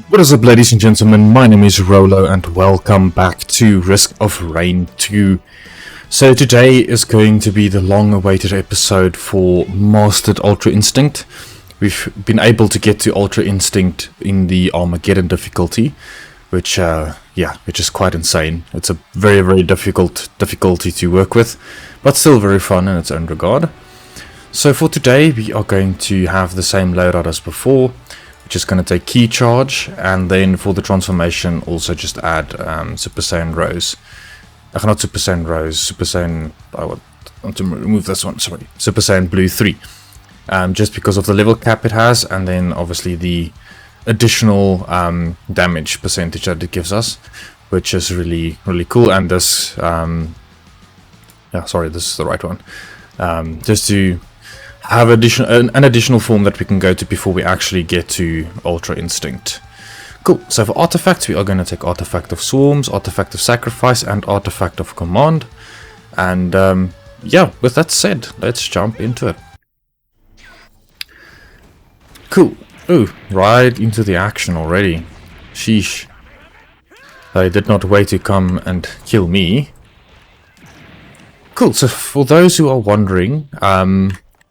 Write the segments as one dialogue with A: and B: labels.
A: What is up, ladies and gentlemen? My name is Rolo and welcome back to Risk of Rain 2. So today is going to be the long-awaited episode for Mastered Ultra Instinct. We've been able to get to Ultra Instinct in the Armageddon difficulty, which is quite insane. It's a very difficult difficulty to work with, but still very fun in its own regard. So for today we are going to have the same loadout as before, which is going to take Key Charge, and then for the transformation also just add Super Saiyan Rose. Not Super Saiyan Rose, Super Saiyan... I want to remove this one, sorry. Super Saiyan Blue 3. Just because of the level cap it has, and then obviously the additional damage percentage that it gives us, which is really cool. And this... this is the right one. Just to have an additional form that we can go to before we actually get to Ultra Instinct. Cool, so for artifacts we are going to take Artifact of Swarms, Artifact of Sacrifice and Artifact of Command. And with that said, let's jump into it. Cool. Ooh, right into the action already. Sheesh. They did not wait to come and kill me. Cool, so for those who are wondering,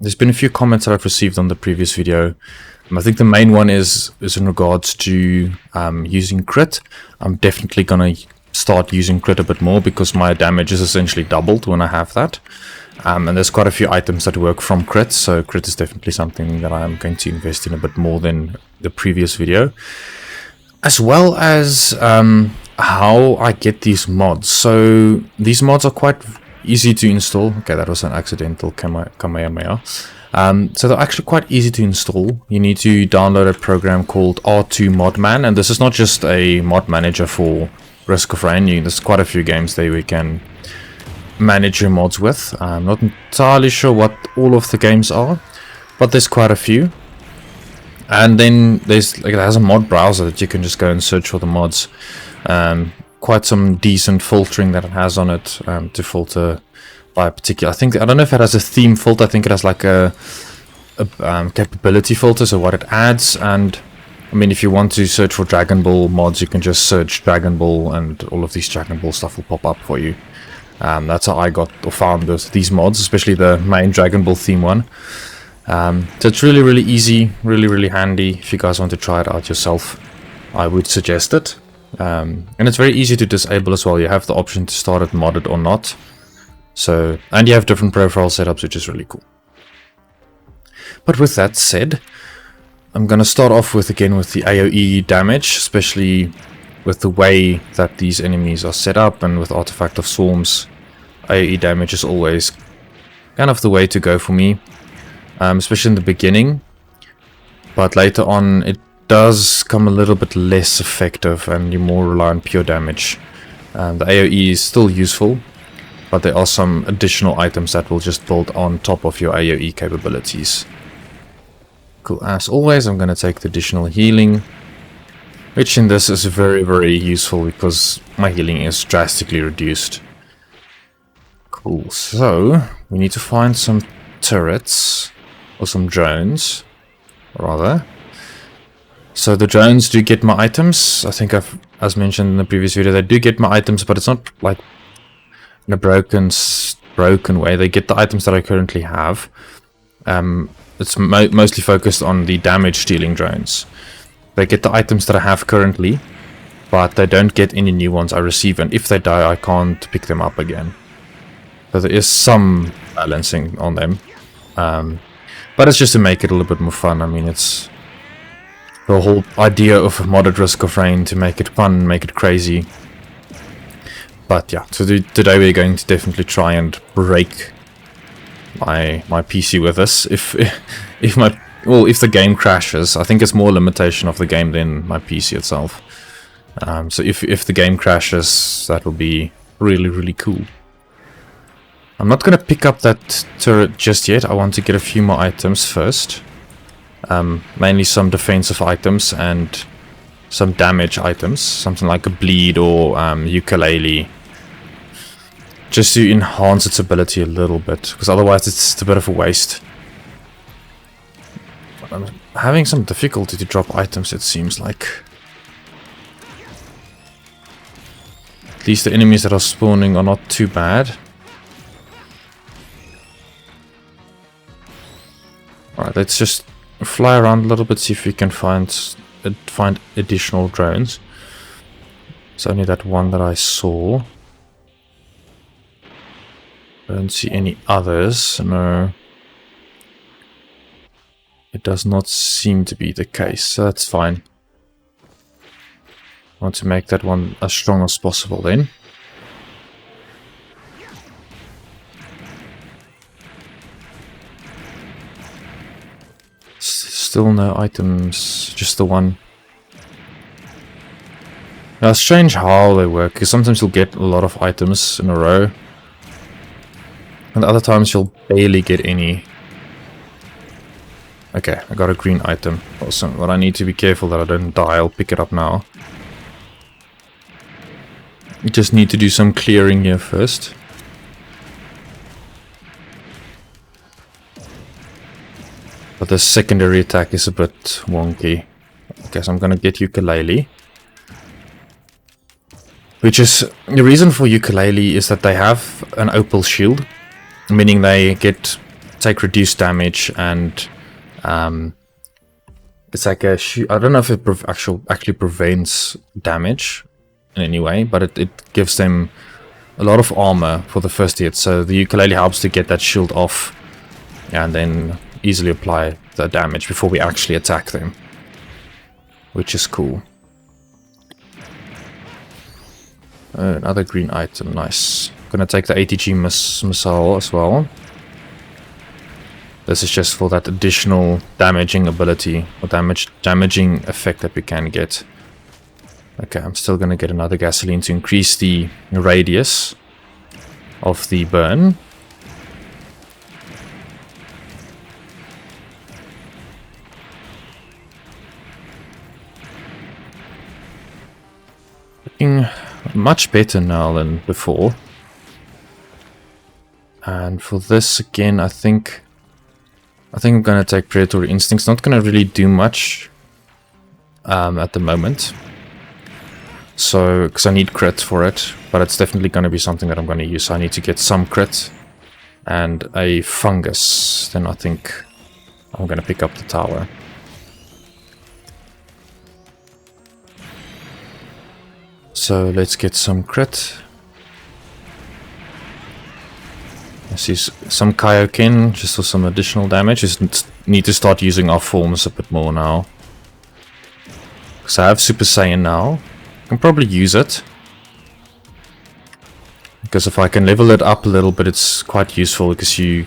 A: there's been a few comments that I've received on the previous video. I think the main one is in regards to using crit. I'm definitely going to start using crit a bit more because my damage is essentially doubled when I have that. And there's quite a few items that work from crit, so crit is definitely something that I'm going to invest in a bit more than the previous video. As well as how I get these mods. So these mods are quite easy to install. Okay, that was an accidental Kamehameha. So they're actually quite easy to install. You need to download a program called R2 Modman, and this is not just a mod manager for Risk of Rain. There's quite a few games there we can manage your mods with. I'm not entirely sure what all of the games are, but there's quite a few. And then it has a mod browser that you can just go and search for the mods. Quite some decent filtering that it has on it to filter by a particular. I don't know if it has a theme filter. I think it has like a capability filter, so what it adds. And I mean, if you want to search for Dragon Ball mods, you can just search Dragon Ball, and all of these Dragon Ball stuff will pop up for you. That's how I got or found these mods, especially the main Dragon Ball theme one. So it's really easy, really handy. If you guys want to try it out yourself, I would suggest it. And it's very easy to disable as well. You have the option to start it modded or not. So, and you have different profile setups, which is really cool. But with that said, I'm going to start off with the AoE damage, especially with the way that these enemies are set up, and with Artifact of Swarms. AoE damage is always kind of the way to go for me, especially in the beginning. But later on it does come a little bit less effective, and you more rely on pure damage. The AoE is still useful, but there are some additional items that will just build on top of your AoE capabilities. Cool, as always I'm going to take the additional healing, which in this is very useful because my healing is drastically reduced. Cool, so we need to find some turrets, or some drones rather. So the drones do get my items. I think as mentioned in the previous video, they do get my items, but it's not like in a broken way. They get the items that I currently have. It's mostly focused on the damage dealing drones. They get the items that I have currently, but they don't get any new ones I receive, and if they die I can't pick them up again. So there is some balancing on them. But it's just to make it a little bit more fun. I mean, it's the whole idea of modded Risk of Rain, to make it fun, make it crazy. But yeah, so today we're going to definitely try and break my PC with this. If the game crashes, I think it's more limitation of the game than my PC itself. So if the game crashes, that will be really cool. I'm not going to pick up that turret just yet. I want to get a few more items first. Mainly some defensive items and some damage items. Something like a bleed or ukulele. Just to enhance its ability a little bit, because otherwise it's just a bit of a waste. I'm having some difficulty to drop items, it seems like. At least the enemies that are spawning are not too bad. Alright, let's just fly around a little bit, see if we can find additional drones. It's only that one that I saw. I don't see any others, no. It does not seem to be the case, so that's fine. I want to make that one as strong as possible then. Still no items, just the one. Now, it's strange how they work, because sometimes you'll get a lot of items in a row. And other times you'll barely get any. Okay, I got a green item. Awesome, but I need to be careful that I don't die. I'll pick it up now. You just need to do some clearing here first. But the secondary attack is a bit wonky. Okay, so I'm gonna get ukulele. Which is, the reason for ukulele is that they have an opal shield. Meaning they take reduced damage and it's like a I don't know if it actually prevents damage in any way, but it gives them a lot of armor for the first hit. So the ukulele helps to get that shield off and then easily apply the damage before we actually attack them, which is cool. Another green item, nice. Gonna take the ATG missile as well. This is just for that additional damaging ability or damaging effect that we can get. Okay, I'm still gonna get another gasoline to increase the radius of the burn. Looking much better now than before. And for this again, I think I'm gonna take Predatory Instincts. Not gonna really do much at the moment. So, because I need crit for it, but it's definitely gonna be something that I'm gonna use. So I need to get some crit and a fungus. Then I think I'm gonna pick up the tower. So let's get some crit. I see some Kaioken just for some additional damage. Just need to start using our forms a bit more now. Because I have Super Saiyan now. I can probably use it. Because if I can level it up a little bit, it's quite useful. Because the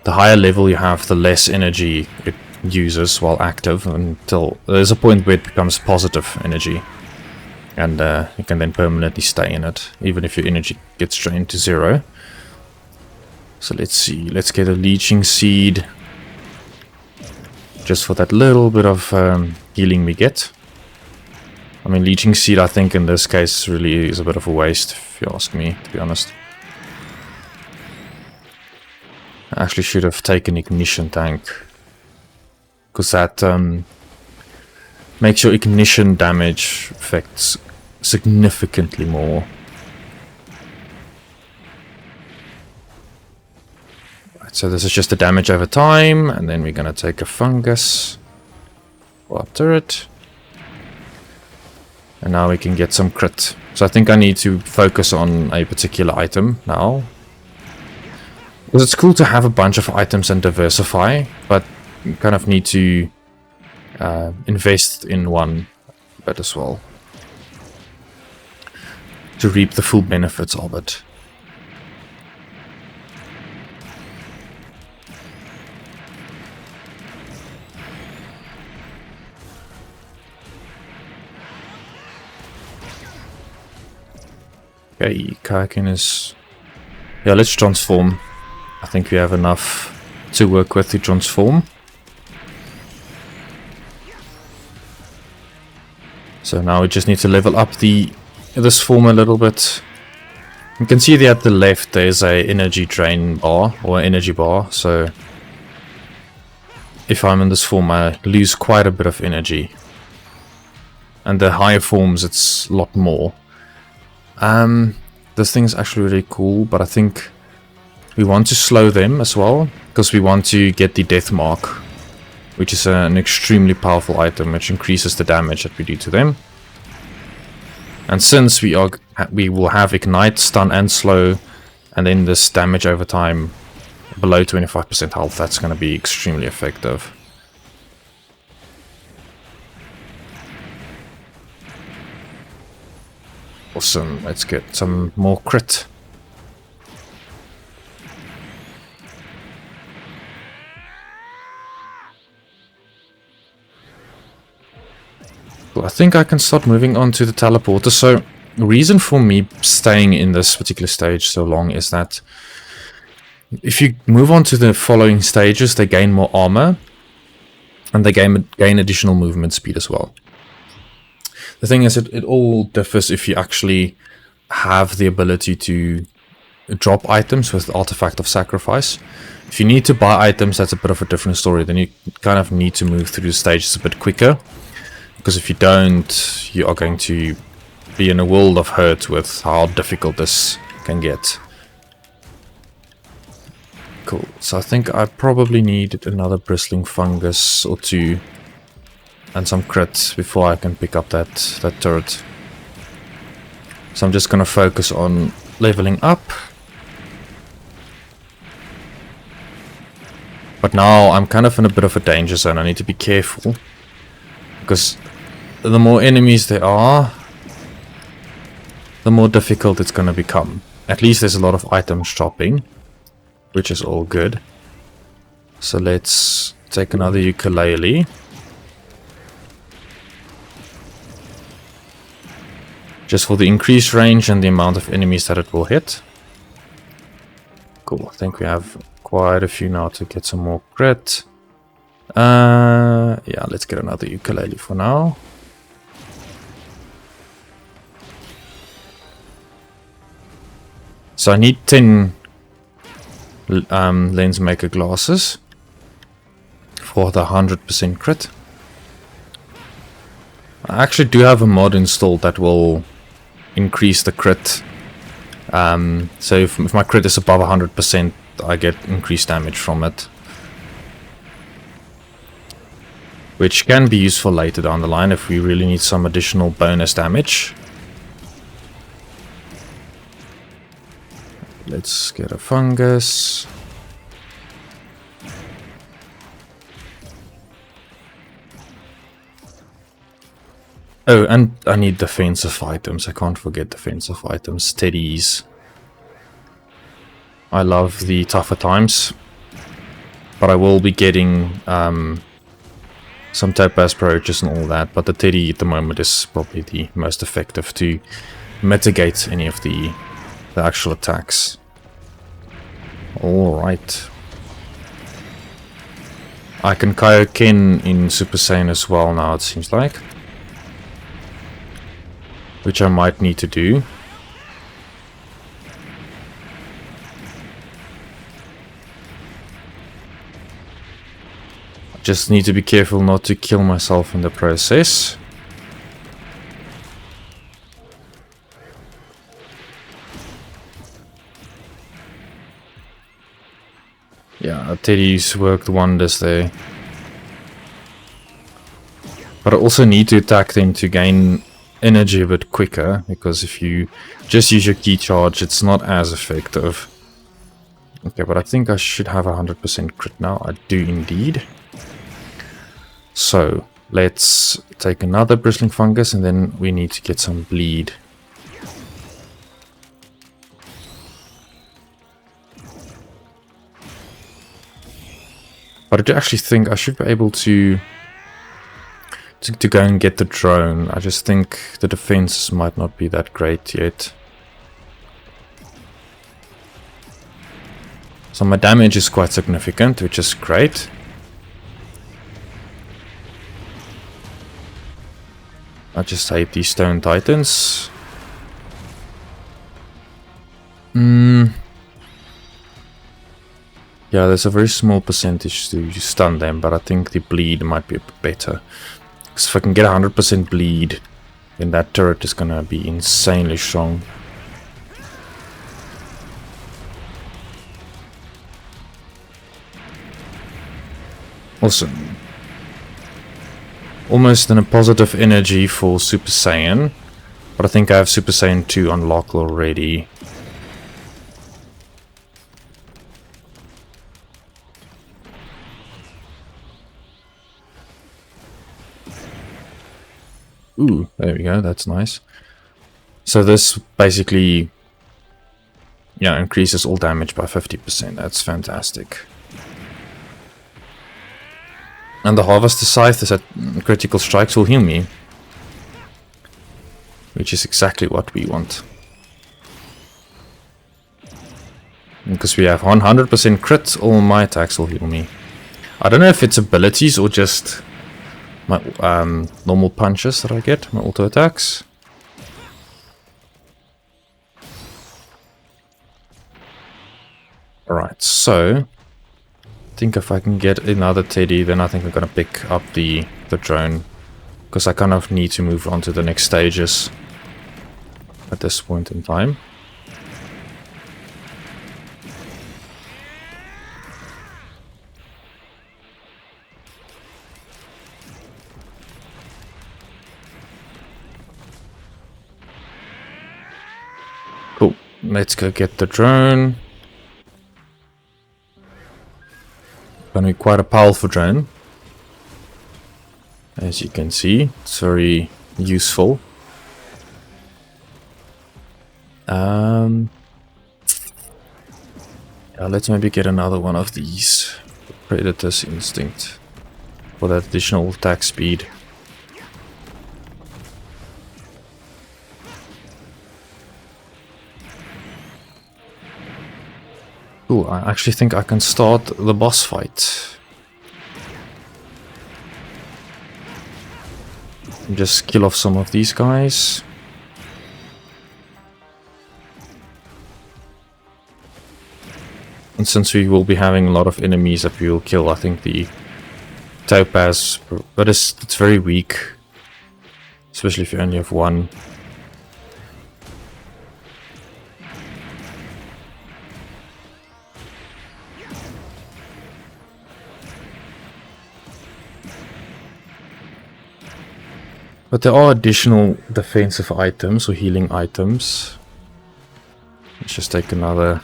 A: higher level you have, the less energy it uses while active. Until there's a point where it becomes positive energy. And you can then permanently stay in it. Even if your energy gets drained to 0. So let's see, let's get a Leeching Seed. Just for that little bit of healing we get. I mean, Leeching Seed I think in this case really is a bit of a waste, if you ask me, to be honest. I actually should have taken Ignition Tank. Because that makes your ignition damage effects significantly more. So this is just the damage over time, and then we're gonna take a fungus for our turret. And now we can get some crit. So I think I need to focus on a particular item now. Because it's cool to have a bunch of items and diversify, but you kind of need to invest in one bit as well. To reap the full benefits of it. Okay, Kaioken is... Yeah, let's transform. I think we have enough to work with to transform. So now we just need to level up this form a little bit. You can see there at the left there's a energy drain bar, or energy bar, so... If I'm in this form I lose quite a bit of energy. And the higher forms it's a lot more. This thing is actually really cool, but I think we want to slow them as well, because we want to get the death mark, which is an extremely powerful item which increases the damage that we do to them. And since we will have ignite, stun and slow, and then this damage over time below 25% health, that's going to be extremely effective. Awesome, let's get some more crit. Cool, I think I can start moving on to the teleporter. So the reason for me staying in this particular stage so long is that if you move on to the following stages, they gain more armor and they gain additional movement speed as well. The thing is, it all differs if you actually have the ability to drop items with Artifact of Sacrifice. If you need to buy items, that's a bit of a different story. Then you kind of need to move through the stages a bit quicker. Because if you don't, you are going to be in a world of hurt with how difficult this can get. Cool. So I think I probably need another bristling fungus or two. And some crit before I can pick up that turret. So I'm just going to focus on leveling up. But now I'm kind of in a bit of a danger zone. I need to be careful. Because the more enemies there are, the more difficult it's going to become. At least there's a lot of items dropping, which is all good. So let's take another ukulele. Just for the increased range and the amount of enemies that it will hit. Cool, I think we have quite a few now to get some more crit. Yeah, let's get another ukulele for now. So I need 10 lens maker glasses for the 100% crit. I actually do have a mod installed that will increase the crit. So if my crit is above 100%, I get increased damage from it. Which can be useful later down the line if we really need some additional bonus damage. Let's get a fungus. Oh, and I need defensive items. I can't forget defensive items. Teddies. I love the tougher times. But I will be getting some topaz approaches and all that. But the teddy at the moment is probably the most effective to mitigate any of the actual attacks. Alright. I can Kaioken in Super Saiyan as well now, it seems like. Which I might need to do. I just need to be careful not to kill myself in the process. Yeah, Teddy's worked wonders there. But I also need to attack them to gain energy a bit quicker, because if you just use your key charge, it's not as effective. Okay, but I think I should have 100% crit now. I do indeed. So, let's take another bristling fungus, and then we need to get some bleed. But I do actually think I should be able to go and get the drone. I just think the defenses might not be that great yet. So my damage is quite significant, which is great. I just hate these stone titans. Yeah, there's a very small percentage to stun them, but I think the bleed might be a bit better. Because if I can get 100% bleed, then that turret is gonna be insanely strong. Awesome. Almost in a positive energy for Super Saiyan. But I think I have Super Saiyan 2 unlocked already. Ooh, there we go, that's nice. So this basically, yeah, increases all damage by 50%. That's fantastic. And the Harvester Scythe is at critical strikes will heal me. Which is exactly what we want. Because we have 100% crit, all my attacks will heal me. I don't know if it's abilities or just my normal punches that I get, my auto attacks. Alright, so I think if I can get another Teddy, then I think I'm gonna pick up the drone. Because I kind of need to move on to the next stages at this point in time. Cool, let's go get the drone. Gonna be quite a powerful drone. As you can see, it's very useful. Yeah, let's maybe get another one of these. Predator's Instinct. For that additional attack speed. Ooh, I actually think I can start the boss fight. Just kill off some of these guys. And since we will be having a lot of enemies that we will kill, I think the Topaz, but it's very weak. Especially if you only have one. But there are additional defensive items or healing items. Let's just take another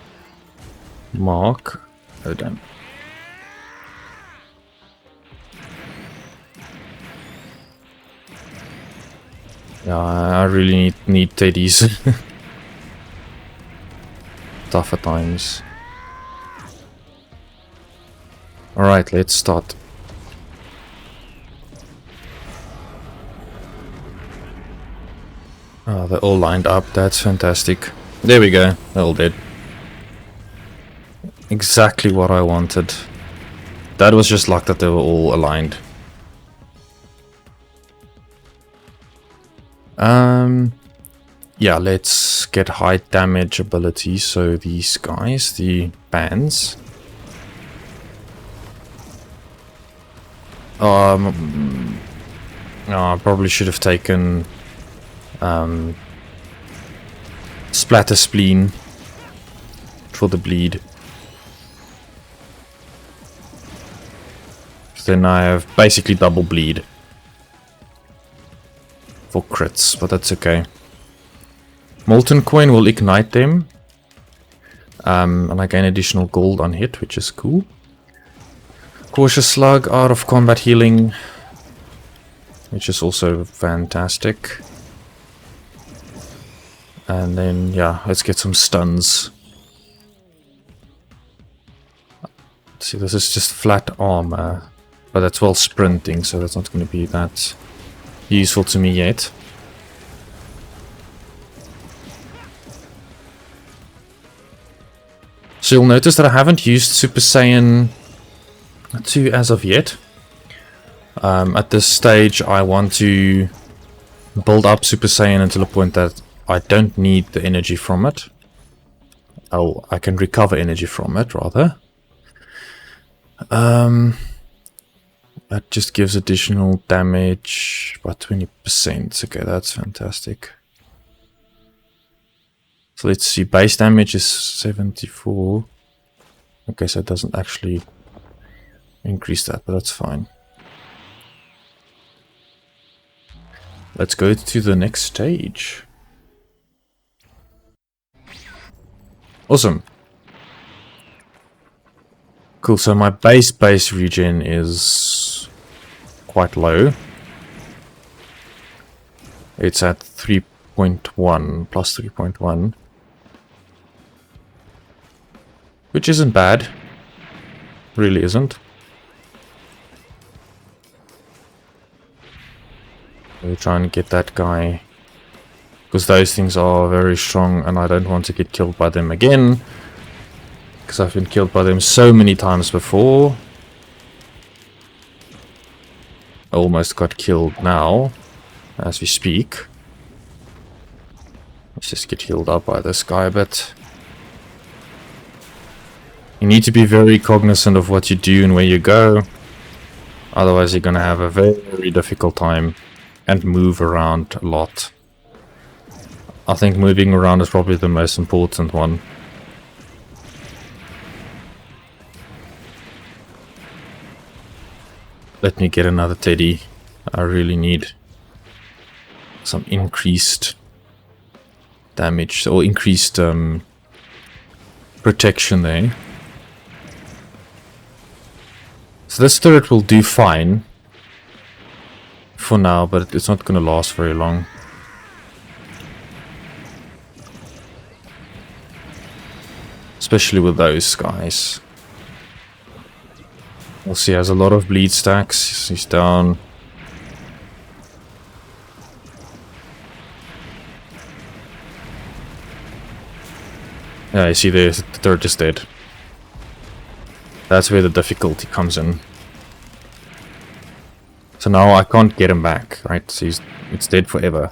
A: mark. Oh damn. Yeah, I really need teddies. Tougher times. Alright, let's start. Oh, they're all lined up. That's fantastic. There we go. They're all dead. Exactly what I wanted. That was just luck that they were all aligned. Yeah, let's get high damage abilities. So these guys, the bands. Oh, I probably should have taken Splatter Spleen for the bleed. So then I have basically double bleed for crits, but that's okay. Molten Coin will ignite them. And I gain additional gold on hit, which is cool. Cautious Slug, out of combat healing, which is also fantastic. And then, yeah, let's get some stuns. See, this is just flat armor, but that's well sprinting, so that's not going to be that useful to me yet. So you'll notice that I haven't used Super Saiyan 2 as of yet. At this stage, I want to build up Super Saiyan until a point that I don't need the energy from it. I can recover energy from it, rather. That just gives additional damage by 20%. Okay, that's fantastic. So let's see, base damage is 74. Okay, so it doesn't actually increase that, but that's fine. Let's go to the next stage. Awesome. Cool, so my base regen is quite low. It's at 3.1, plus 3.1. Which isn't bad. Really isn't. We'll try and get that guy. Because those things are very strong and I don't want to get killed by them again. Because I've been killed by them so many times before. I almost got killed now, as we speak. Let's just get healed up by this guy a bit. You need to be very cognizant of what you do and where you go. Otherwise you're going to have a very difficult time and move around a lot. I think moving around is probably the most important one. Let me get another teddy. I really need some increased damage or increased protection there. So this turret will do fine for now, but it's not going to last very long. Especially with those guys. We'll see, he has a lot of bleed stacks. He's down. Yeah, you see the turret is dead. That's where the difficulty comes in. So now I can't get him back, right? So it's dead forever.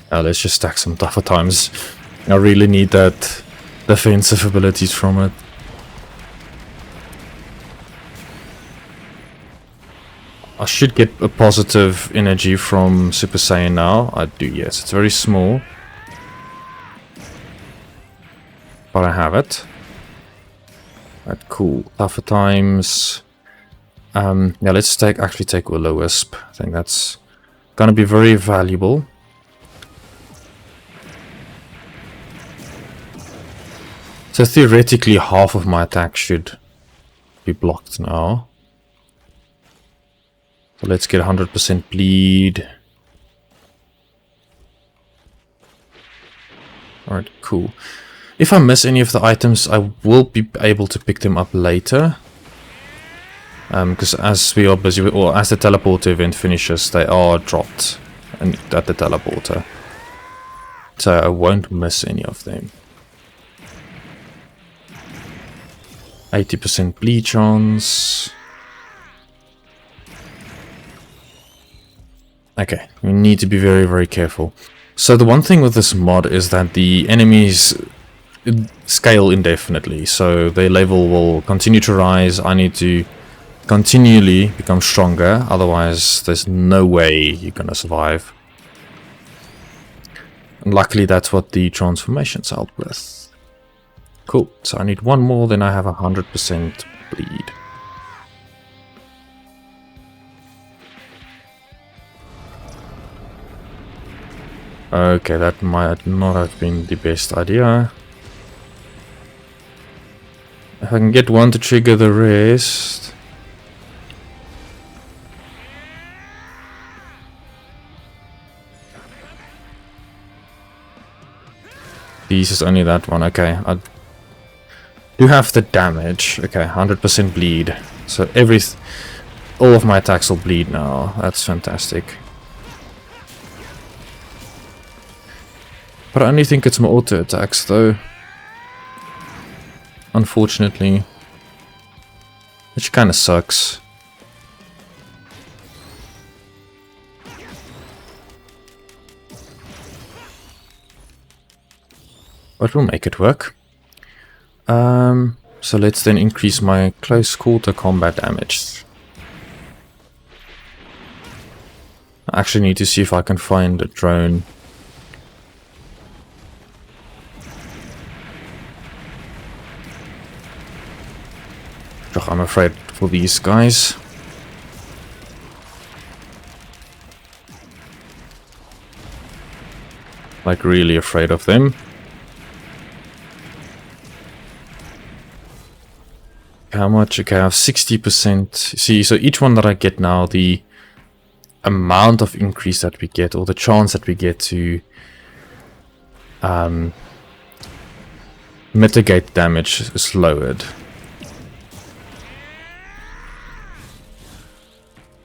A: Let's just stack some tougher times. I really need that defensive abilities from it. I should get a positive energy from Super Saiyan now. I do, yes. It's very small. But I have it. Right, cool. Tougher times. Yeah, let's actually take Will-O-Wisp. I think that's gonna be very valuable. So theoretically half of my attack should be blocked now. So let's get 100% bleed. Alright, cool. If I miss any of the items, I will be able to pick them up later. Because as we are busy, or as the teleporter event finishes, they are dropped at the teleporter. So I won't miss any of them. 80% bleed chance. Okay, we need to be very, very careful. So the one thing with this mod is that the enemies scale indefinitely. So their level will continue to rise. I need to continually become stronger. Otherwise, there's no way you're gonna survive. And luckily, that's what the transformations help with. Cool, so I need one more, then I have 100% bleed. Okay, that might not have been the best idea. If I can get one to trigger the rest. This is only that one, okay. I do have the damage. Okay, 100% bleed. So all of my attacks will bleed now. That's fantastic. But I only think it's my auto attacks though. Unfortunately. Which kind of sucks. But we'll make it work. So let's then increase my close quarter combat damage. I actually need to see if I can find a drone Ugh, I'm afraid for these guys. Like, really afraid of them. How much? Okay, I have 60%. See, so each one that I get now, the amount of increase that we get, or the chance that we get to mitigate damage is lowered.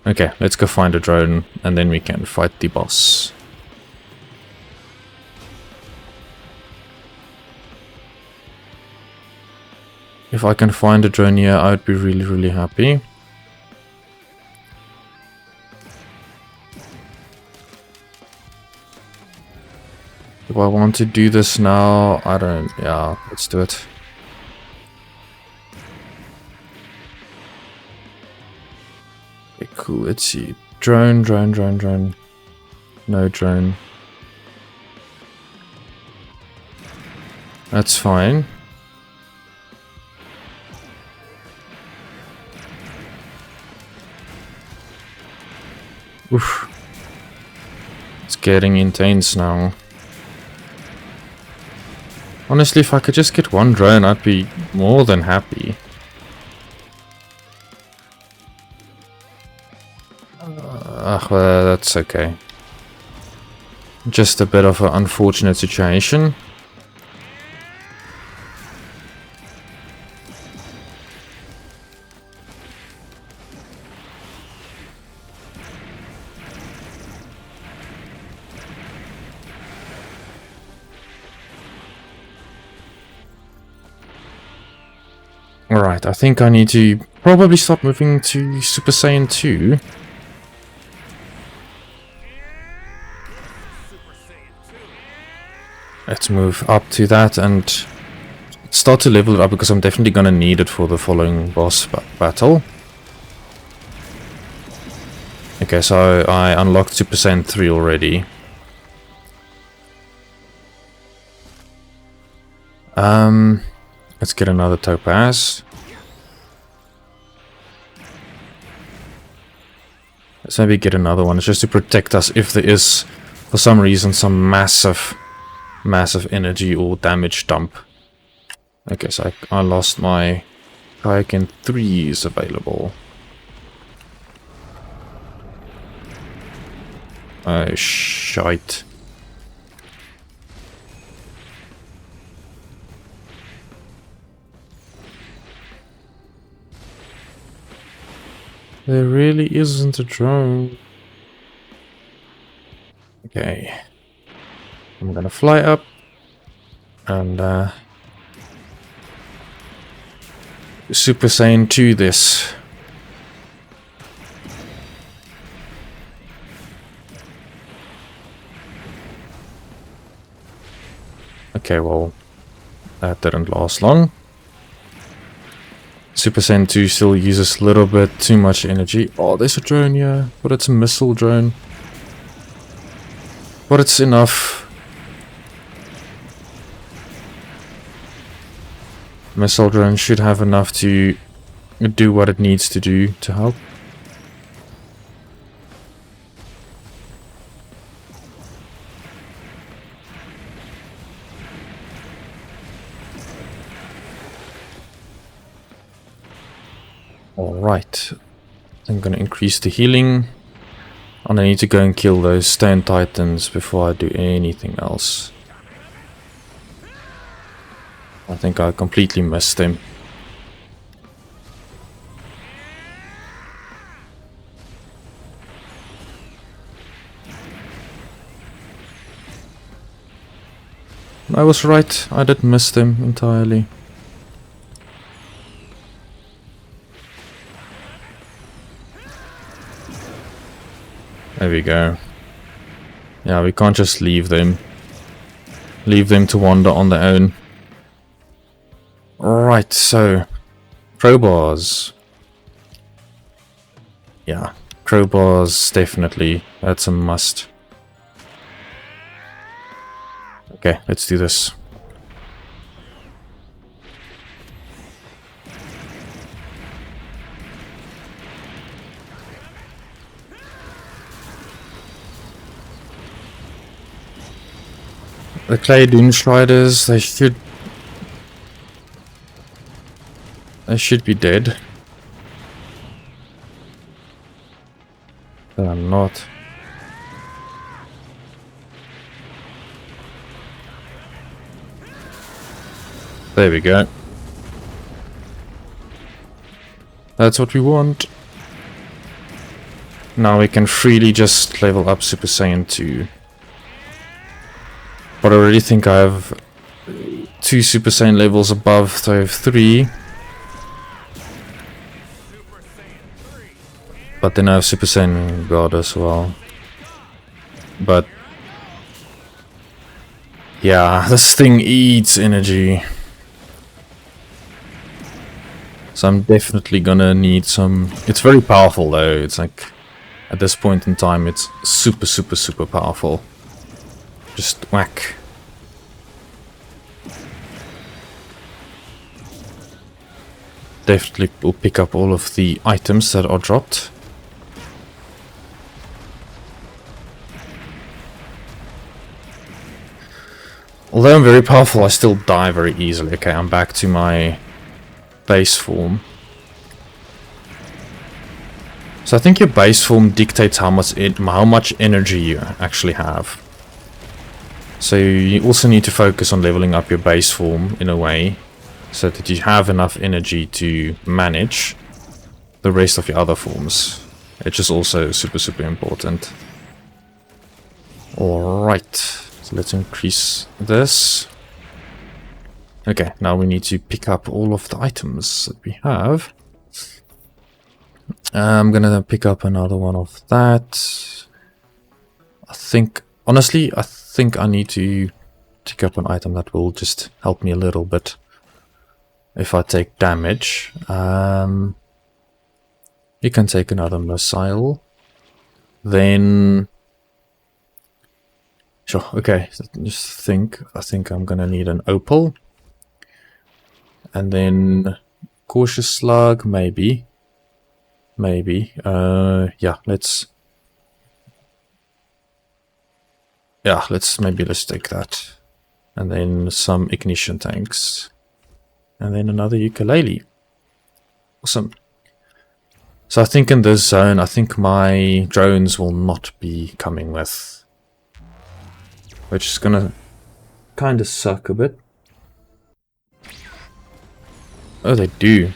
A: Okay, let's go find a drone, and then we can fight the boss. If I can find a drone here, I would be really, really happy. Do I want to do this now? I don't... Yeah, let's do it. Okay, cool. Let's see. Drone. No drone. That's fine. Oof. It's getting intense now. Honestly, if I could just get one drone, I'd be more than happy. Well, that's okay. Just a bit of an unfortunate situation. Alright, I think I need to probably start moving to Super Saiyan 2. Let's move up to that and start to level it up, because I'm definitely going to need it for the following boss battle. Okay, so I unlocked Super Saiyan 3 already. Let's get another topaz. Let's maybe get another one. It's just to protect us if there is, for some reason, some massive energy or damage dump. Okay, so I lost my Kayakin 3 is available. Oh, shite. There really isn't a drone. Okay. I'm gonna fly up and Super Saiyan 2 this. Okay, well, that didn't last long. Super Saiyan 2 still uses a little bit too much energy. Oh, there's a drone here, but it's a missile drone. But it's enough. Missile drone should have enough to do what it needs to do to help. Alright, I'm gonna increase the healing, and I need to go and kill those stone titans before I do anything else. I think I completely missed him. I was right, I did miss them entirely. There we go. Yeah, we can't just leave them. Leave them to wander on their own. Right, so crowbars. Yeah, crowbars definitely. That's a must. Okay, let's do this. The clay Doomstriders, they should be dead. But I'm not. There we go. That's what we want. Now we can freely just level up Super Saiyan 2. But I already think I have 2 Super Saiyan levels above, so I have 3. But then I have Super Saiyan God as well. But yeah, this thing eats energy. So I'm definitely gonna need some... It's very powerful though. It's like, at this point in time, it's super, super, super powerful. Just whack. Definitely will pick up all of the items that are dropped. Although I'm very powerful, I still die very easily. Okay, I'm back to my base form. So I think your base form dictates how much energy you actually have. So you also need to focus on leveling up your base form in a way, so that you have enough energy to manage the rest of your other forms. Which is also super, super important. Alright, so let's increase this. Okay, now we need to pick up all of the items that we have. I'm gonna pick up another one of that. I think, honestly, I think I need to pick up an item that will just help me a little bit if I take damage. You can take another missile. Then... Sure, okay, just think. I think I'm gonna need an opal. And then cautious slug, maybe. Maybe. Yeah, let's take that. And then some ignition tanks. And then another ukulele. Awesome. So I think in this zone, I think my drones will not be coming with. Which is gonna kind of suck a bit. Oh, they do.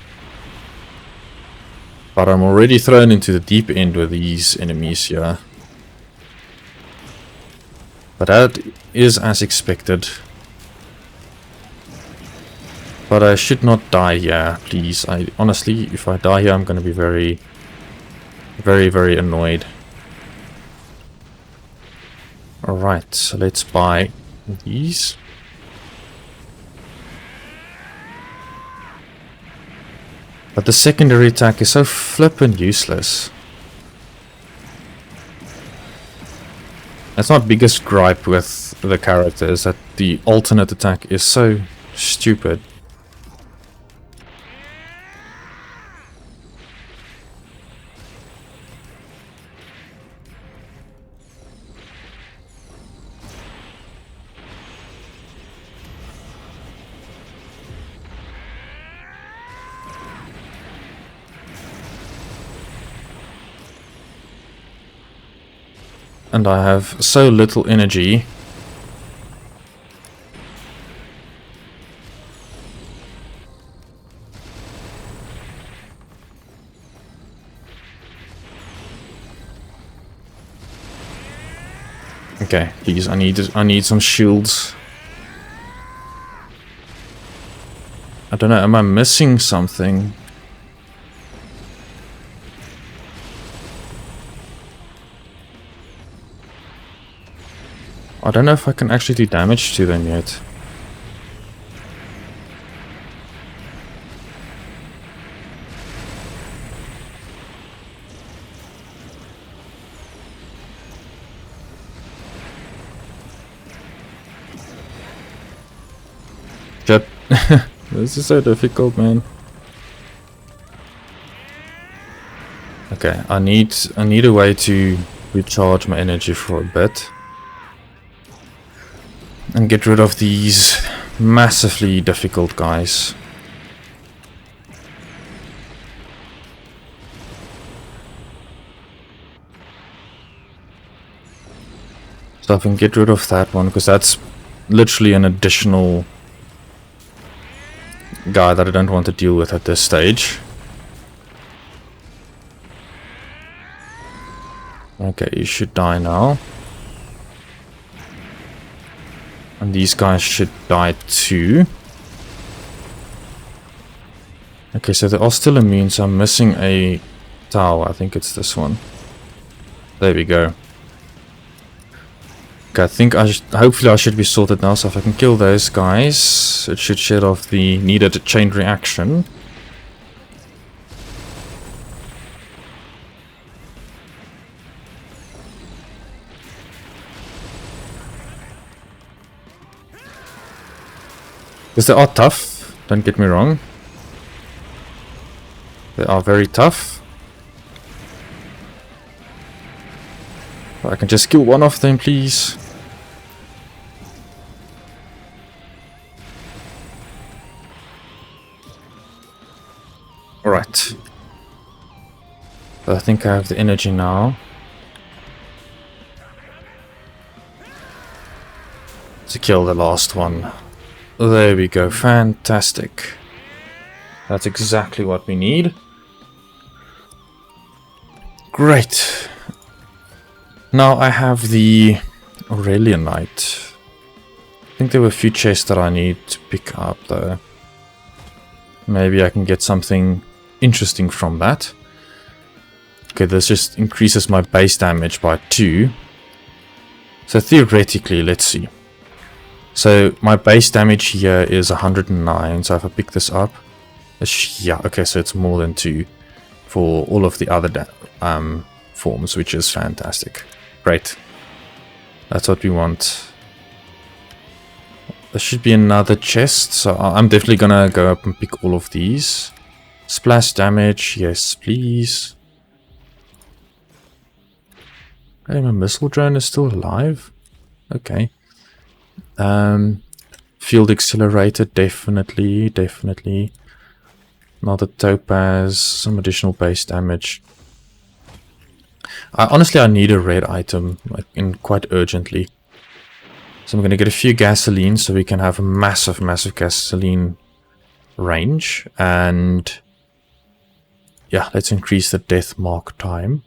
A: But I'm already thrown into the deep end with these enemies here. But that is as expected. But I should not die here, please. Honestly, if I die here, I'm going to be very, very, very annoyed. Alright, so let's buy these. But the secondary attack is so flippin' useless. That's my biggest gripe with the character, is that the alternate attack is so stupid. And I have so little energy. Okay, please, I need some shields. I don't know, am I missing something? I don't know if I can actually do damage to them yet. Shit. This is so difficult, man. Okay, I need a way to recharge my energy for a bit. and get rid of these massively difficult guys. So I can get rid of that one, because that's literally an additional guy that I don't want to deal with at this stage. Okay, you should die now. And these guys should die too. Okay, so they are still immune, so I'm missing a tower. I think it's this one. There we go. Okay, I think hopefully I should be sorted now, so if I can kill those guys, it should shed off the needed chain reaction. Because they are tough, don't get me wrong. They are very tough. But I can just kill one of them, please. Alright. I think I have the energy now to kill the last one. There we go, fantastic. That's exactly what we need. Great. Now I have the Aurelian Knight. I think there were a few chests that I need to pick up though. Maybe I can get something interesting from that. Okay, this just increases my base damage by 2. So theoretically, let's see. So my base damage here is 109, so if I pick this up, yeah, okay, so it's more than 2 for all of the other forms, which is fantastic. Great. That's what we want. There should be another chest, so I'm definitely gonna go up and pick all of these. Splash damage, yes please. Hey, my missile drone is still alive? Okay. Field accelerator, definitely. Another topaz, some additional base damage. Honestly, I need a red item, like, quite urgently. So I'm going to get a few gasoline so we can have a massive gasoline range. And yeah, let's increase the death mark time.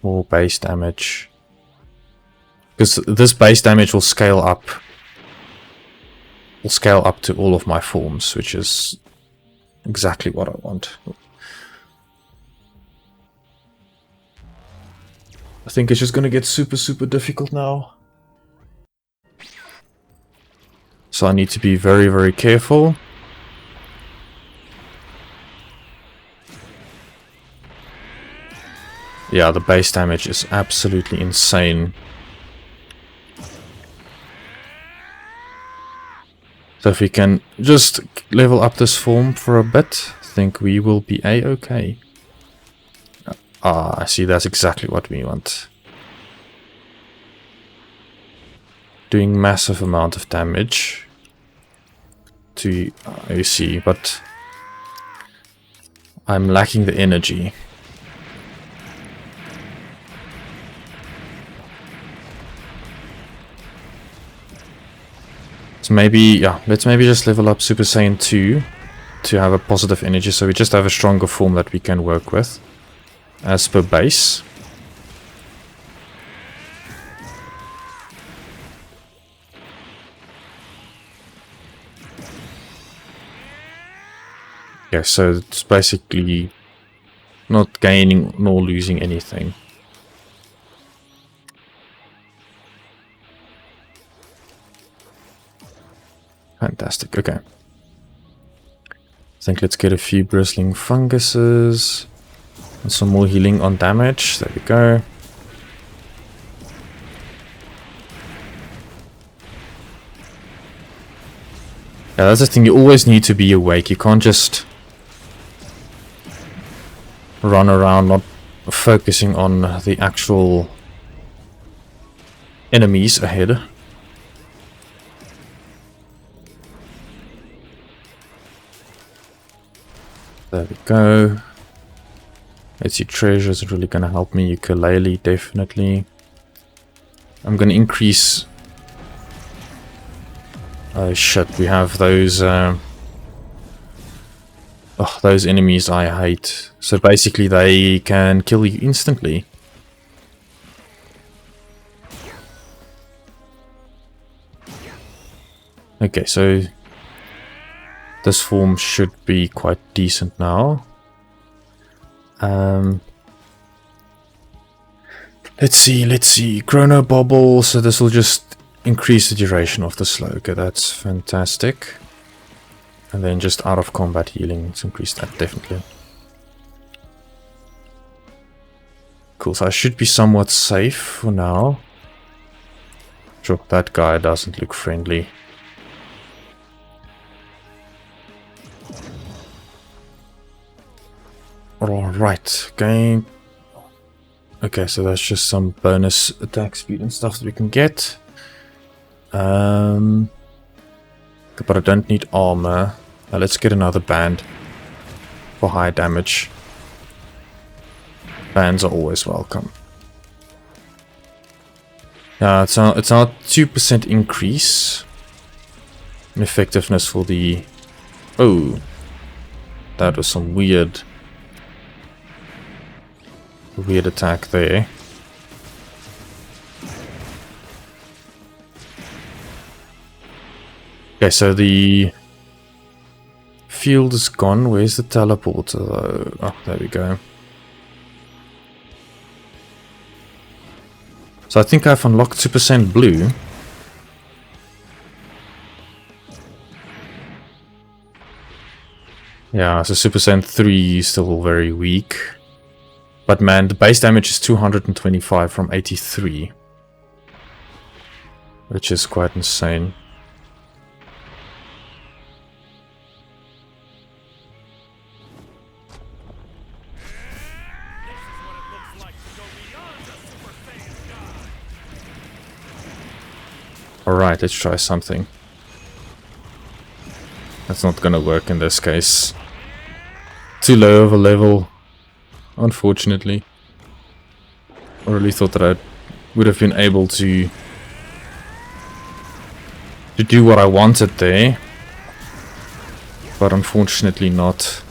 A: More base damage. Because this base damage will scale up. Will scale up to all of my forms, which is exactly what I want. I think it's just going to get super difficult now. So I need to be very careful. Yeah, the base damage is absolutely insane. So if we can just level up this form for a bit, I think we will be a-okay. Ah, I see, that's exactly what we want. Doing massive amount of damage to AC, but I'm lacking the energy. So maybe, yeah, let's maybe just level up Super Saiyan 2 to have a positive energy, so we just have a stronger form that we can work with as per base. Yeah, so it's basically not gaining nor losing anything. Fantastic, okay. I think let's get a few bristling funguses. And some more healing on damage. There we go. Yeah, that's the thing. You always need to be awake. You can't just run around not focusing on the actual enemies ahead. There we go. Let's see, treasure isn't really going to help me. Ukulele, definitely. I'm going to increase... Oh shit, we have those... Oh, those enemies I hate. So basically they can kill you instantly. Okay, so this form should be quite decent now. Let's see. Chrono Bobble, so this will just increase the duration of the slow. Okay, that's fantastic. And then just out of combat healing, let's increase that definitely. Cool, so I should be somewhat safe for now. Sure, that guy doesn't look friendly. Alright, game. Okay, so that's just some bonus attack speed and stuff that we can get. But I don't need armor. Let's get another band for high damage. Bands are always welcome. It's our 2% increase in effectiveness for the... Oh, that was some weird attack there. Okay, so the field is gone. Where's the teleporter though? Oh, there we go. So I think I've unlocked 2% blue. Yeah, so 2% 3 is still very weak. But man, the base damage is 225 from 83. Which is quite insane. Alright, let's try something. That's not gonna work in this case. Too low of a level, unfortunately. I really thought that I would have been able to do what I wanted there. But unfortunately not.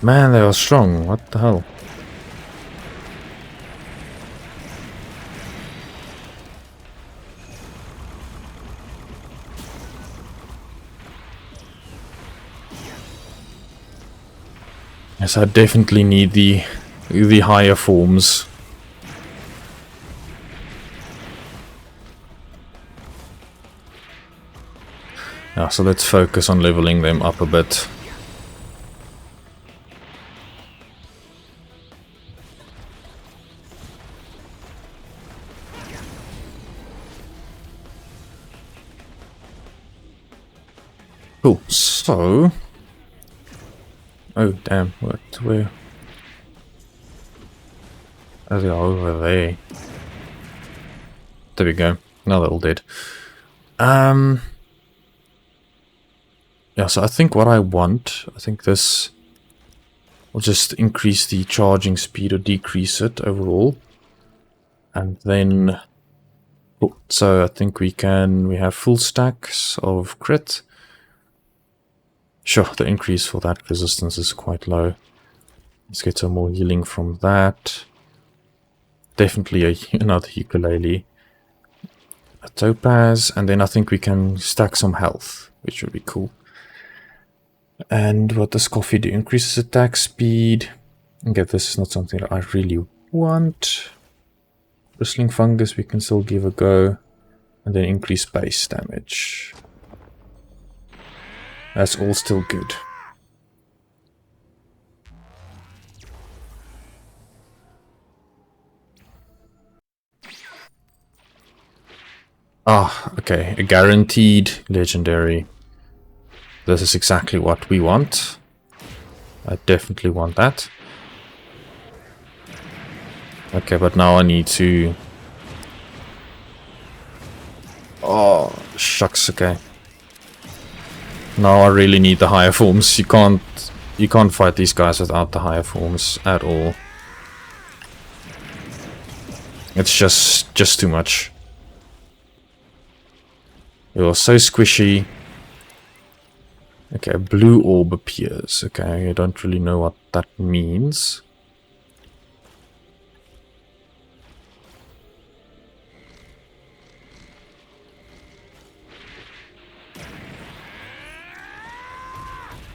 A: Man, they are strong. What the hell? Yes, I definitely need the higher forms. Yeah, so let's focus on leveling them up a bit. Cool, so... Oh, damn, what, where? Oh, they're over there. There we go, now they're all dead. Yeah, so I think what I want, I think this will just increase the charging speed or decrease it overall. And then... Oh, so I think we have full stacks of crit. Sure, the increase for that resistance is quite low. Let's get some more healing from that. Definitely another ukulele. A topaz, and then I think we can stack some health, which would be cool. And what does coffee do? Increases attack speed. Okay, this is not something that I really want. Bristling fungus we can still give a go. And then increase base damage. That's all still good. Ah, okay. A guaranteed legendary. This is exactly what we want. I definitely want that. Okay, but now I need to... Oh, shucks, okay. Now I really need the higher forms. You can't fight these guys without the higher forms at all. It's just too much. You're so squishy. Okay, a blue orb appears. Okay, I don't really know what that means.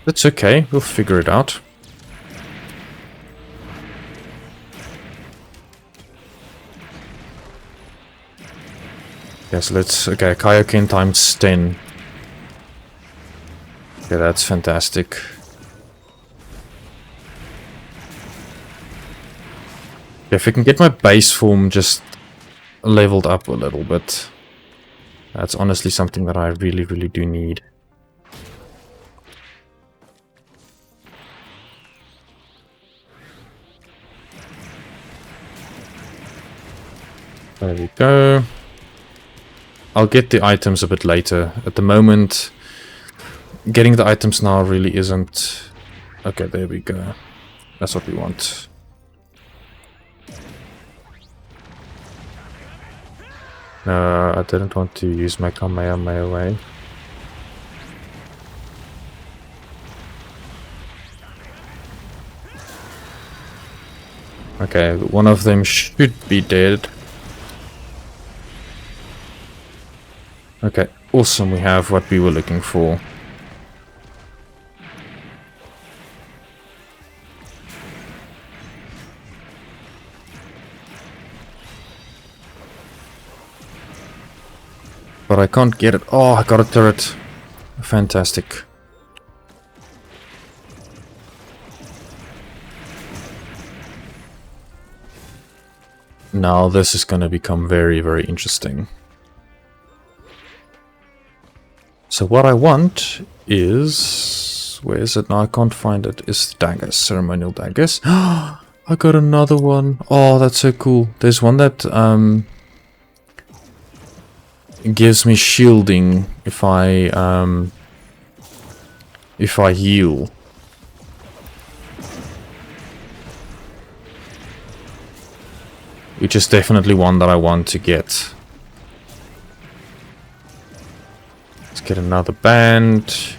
A: That's okay, we'll figure it out. Yes, let's... Okay, Kaioken times 10. Okay, that's fantastic. If I can get my base form just leveled up a little bit. That's honestly something that I really do need. There we go. I'll get the items a bit later. At the moment, getting the items now really isn't... Okay, there we go. That's what we want. No, I didn't want to use my Kamehameha way. Okay, one of them should be dead. Okay, awesome, we have what we were looking for. But I can't get it. Oh, I got a turret. Fantastic. Now this is gonna become very interesting. So what I want is... Where is it now? I can't find it. It's the daggers. Ceremonial daggers. I got another one. Oh, that's so cool. There's one that gives me shielding if I heal. Which is definitely one that I want to get. Let's get another band.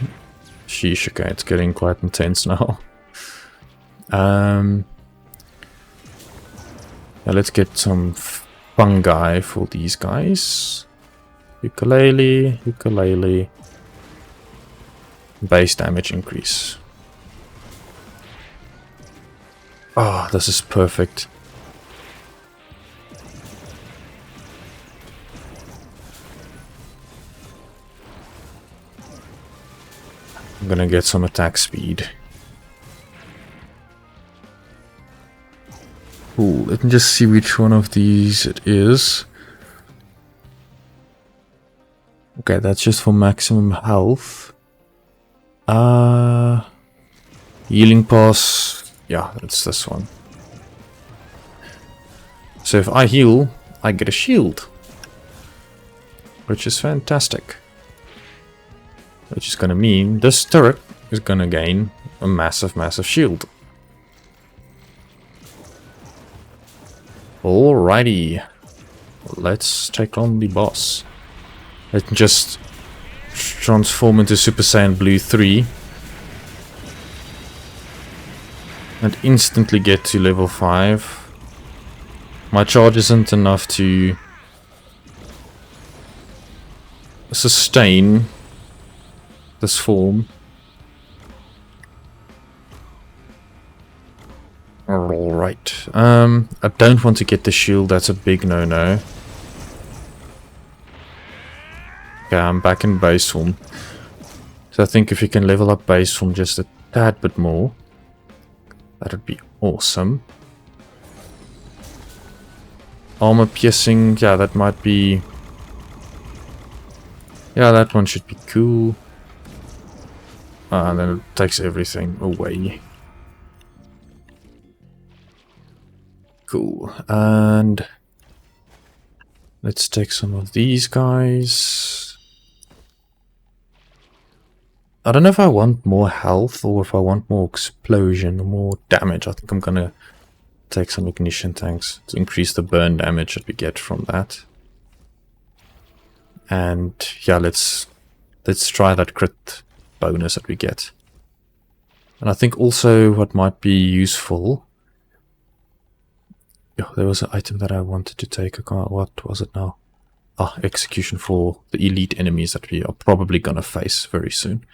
A: Sheesh, okay, it's getting quite intense now. Now let's get some fungi for these guys. Ukulele, ukulele. Base damage increase. Ah, this is perfect. I'm gonna get some attack speed. Cool, let me just see which one of these it is. Okay, that's just for maximum health. Healing pass. Yeah, it's this one. So if I heal, I get a shield. Which is fantastic. Which is gonna mean this turret is gonna gain a massive shield. Alrighty. Let's take on the boss. Let me just transform into Super Saiyan Blue 3. And instantly get to level 5. My charge isn't enough to sustain this form. Alright. I don't want to get the shield, that's a big no-no. Okay, I'm back in base form. So I think if you can level up base form just a tad bit more, that would be awesome. Armor piercing, yeah, that might be Yeah, that one should be cool. And then it takes everything away. Cool. And let's take some of these guys. I don't know if I want more health or if I want more explosion or more damage. I think I'm gonna take some ignition tanks to increase the burn damage that we get from that. And yeah, let's try that crit bonus that we get. And I think also what might be useful. Yeah, there was an item that I wanted to take. What was it now? Ah, execution for the elite enemies that we are probably gonna face very soon.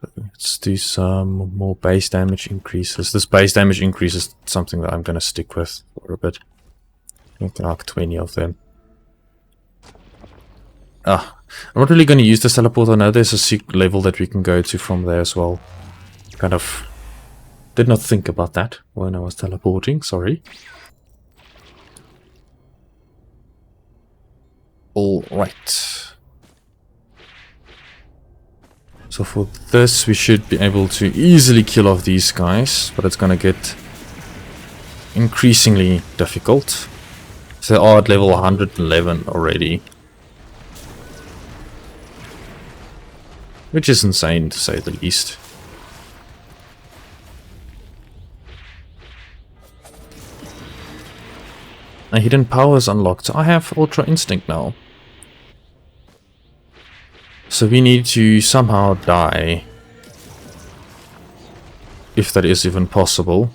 A: So let's do some more base damage increases. This base damage increase is something that I'm gonna stick with for a bit. I think like 20 of them. I'm not really going to use this teleport. I know there's a secret level that we can go to from there as well. Kind of did not think about that when I was teleporting, sorry. Alright. So for this we should be able to easily kill off these guys, but it's going to get increasingly difficult. So they are at level 111 already. Which is insane, to say the least. A hidden power is unlocked. I have Ultra Instinct now. So we need to somehow die. If that is even possible.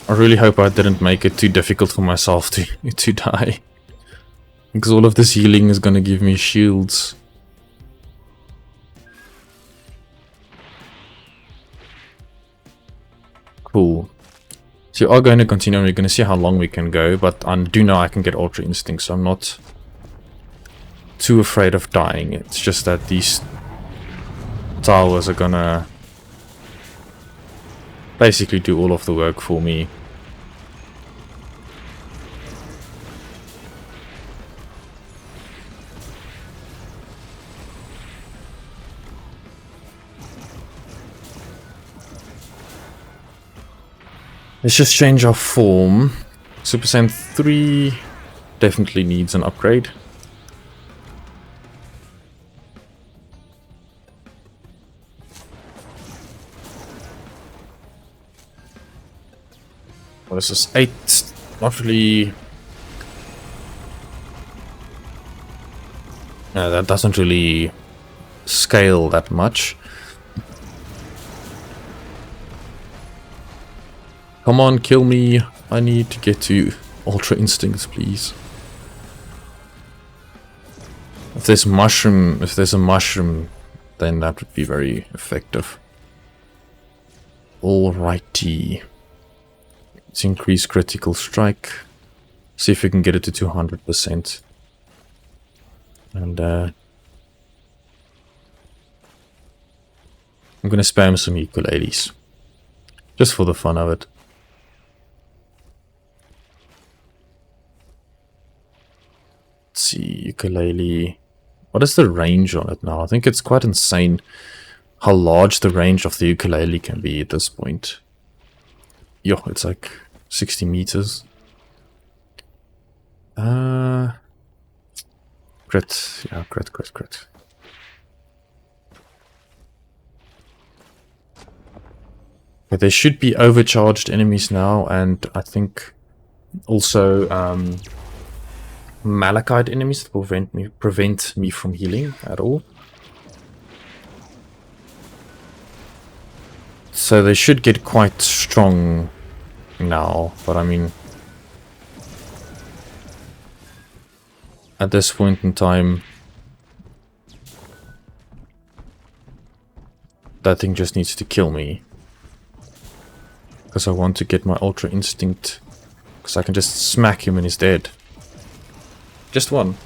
A: I really hope I didn't make it too difficult for myself to die. Because all of this healing is going to give me shields. Cool. So we are going to continue and we're going to see how long we can go. But I do know I can get Ultra Instinct, so I'm not too afraid of dying. It's just that these towers are going to basically do all of the work for me. Let's just change our form. Super Saiyan 3 definitely needs an upgrade. Well, this is 8. Not really. No, that doesn't really scale that much. Come on, kill me. I need to get to Ultra Instincts, please. If there's a mushroom, then that would be very effective. Alrighty. Let's increase critical strike. See if we can get it to 200%. And I'm gonna spam some ukuleles. Just for the fun of it. Let's see, ukulele. What is the range on it now? I think it's quite insane how large the range of the ukulele can be at this point. Yo, it's like 60 meters. Crit. Yeah, crit. Okay, there should be overcharged enemies now, and I think also malachite enemies that prevent me from healing at all. So they should get quite strong now, but I mean, at this point in time, that thing just needs to kill me. Because I want to get my Ultra Instinct, because I can just smack him and he's dead. Just one.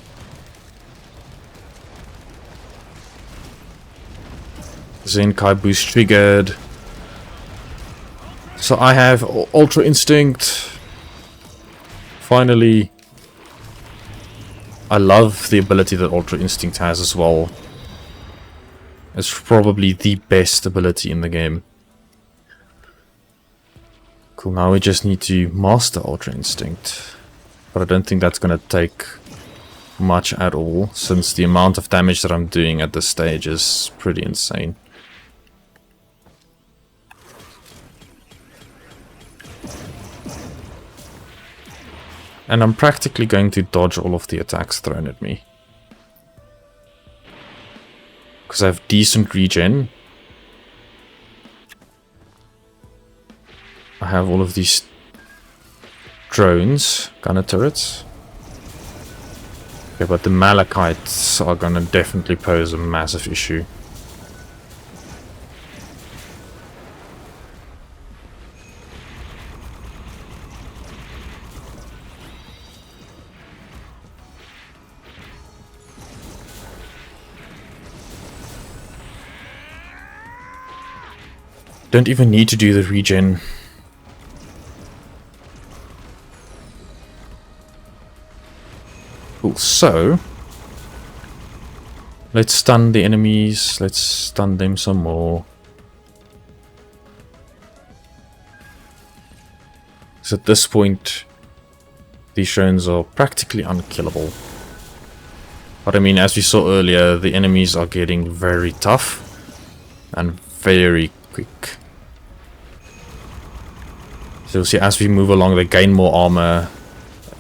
A: Zenkai boost triggered. So I have Ultra Instinct. Finally. I love the ability that Ultra Instinct has as well. It's probably the best ability in the game. Cool, now we just need to master Ultra Instinct. But I don't think that's going to take much at all, since the amount of damage that I'm doing at this stage is pretty insane. And I'm practically going to dodge all of the attacks thrown at me. Because I have decent regen. I have all of these drones, gunner turrets. Okay, but the Malachites are gonna definitely pose a massive issue. Don't even need to do the regen. Cool, so let's stun the enemies, let's stun them some more. So at this point, these drones are practically unkillable. But I mean, as we saw earlier, the enemies are getting very tough and very quick. So you'll see as we move along, they gain more armor.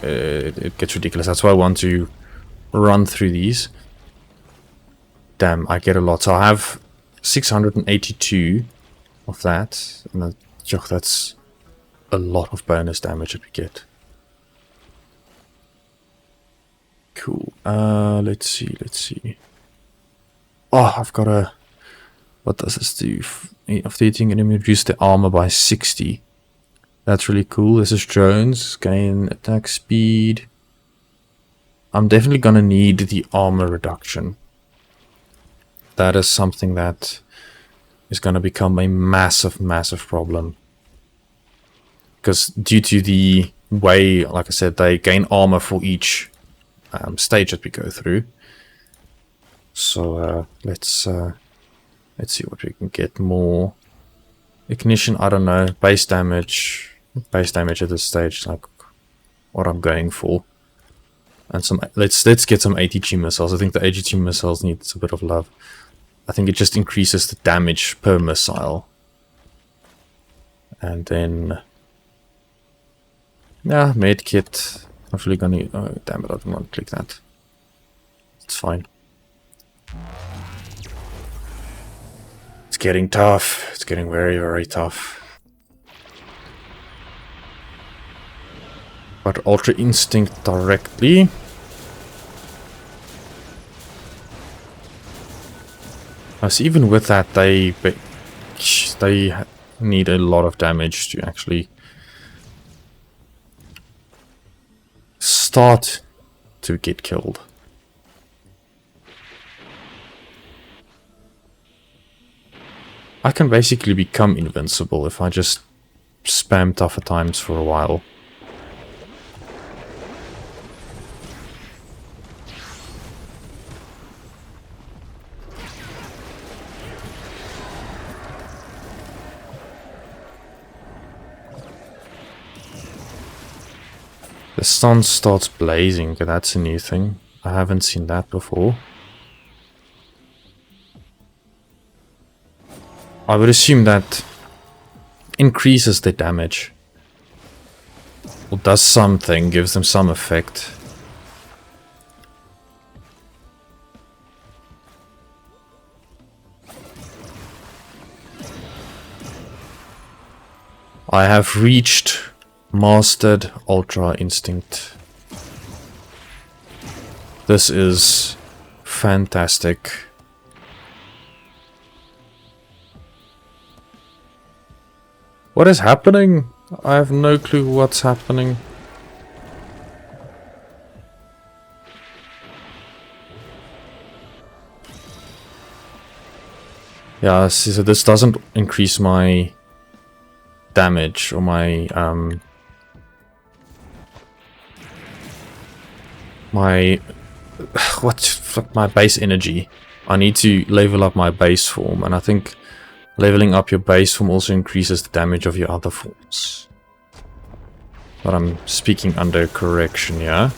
A: It gets ridiculous. That's why I want to run through these. Damn, I get a lot. So I have 682 of that. And that's a lot of bonus damage that we get. Cool. Let's see. Oh, I've got a... What does this do? After hitting enemy, reduce the armor by 60. That's really cool. This is drones. Gain attack speed. I'm definitely gonna need the armor reduction. That is something that is gonna become a massive, massive problem. Because due to the way, like I said, they gain armor for each stage that we go through. So let's see what we can get more. Ignition, I don't know. Base damage. Base damage at this stage, like what I'm going for. And some let's get some ATG missiles. I think the ATG missiles needs a bit of love. I think it just increases the damage per missile. And then yeah, medkit. I'm really gonna oh damn it, I didn't want to click that. It's fine. It's getting tough. It's getting very, very tough. But Ultra Instinct directly. So even with that, they need a lot of damage to actually start to get killed. I can basically become invincible if I just spam tougher times for a while. The sun starts blazing. That's a new thing. I haven't seen that before. I would assume that increases the damage. Or does something, gives them some effect. I have reached mastered Ultra Instinct. This is fantastic. What is happening? I have no clue what's happening. Yeah, see, so this doesn't increase my damage or my my base energy. I need to level up my base form, and I think leveling up your base form also increases the damage of your other forms. But I'm speaking under correction, yeah?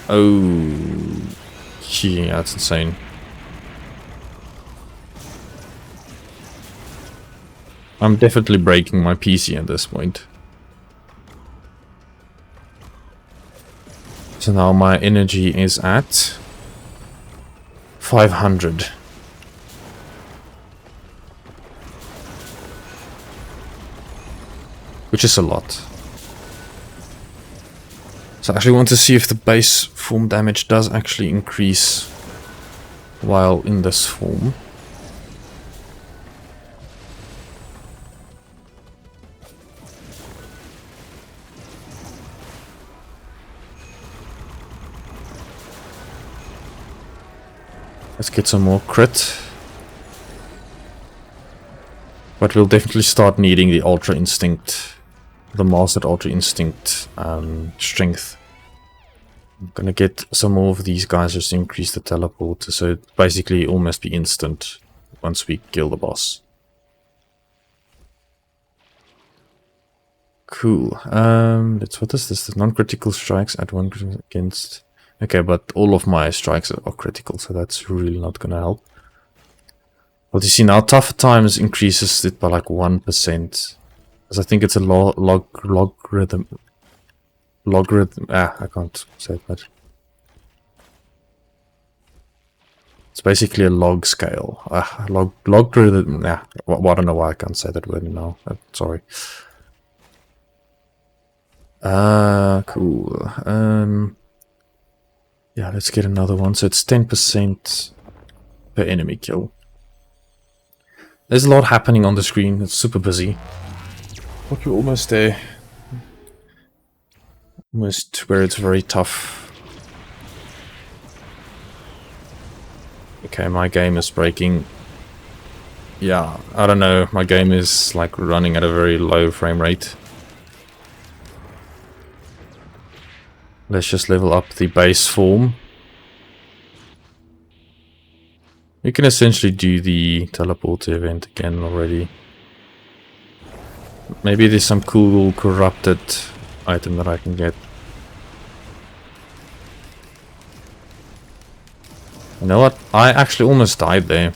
A: Oh, yeah, that's insane. I'm definitely breaking my PC at this point. So now my energy is at 500. Which is a lot. So I actually want to see if the base form damage does actually increase while in this form. Let's get some more crit. But we'll definitely start needing the Ultra Instinct. The Mastered Ultra Instinct strength. I'm gonna get some more of these guys just to increase the teleport. So it basically almost be instant once we kill the boss. Cool. What is this? The non-critical strikes at 1 against... Okay, but all of my strikes are critical, so that's really not gonna help. But you see now, Tougher Times increases it by like 1%. Because I think it's a logarithm. I can't say it, but it's basically a log scale. Logarithm. I don't know why I can't say that word now. Sorry. Cool. Yeah, let's get another one. So it's 10% per enemy kill. There's a lot happening on the screen. It's super busy. But we're almost there. Almost where it's very tough. Okay, my game is breaking. Yeah, I don't know. My game is like running at a very low frame rate. Let's just level up the base form. We can essentially do the teleporter event again already. Maybe there's some cool corrupted item that I can get. You know what? I actually almost died there.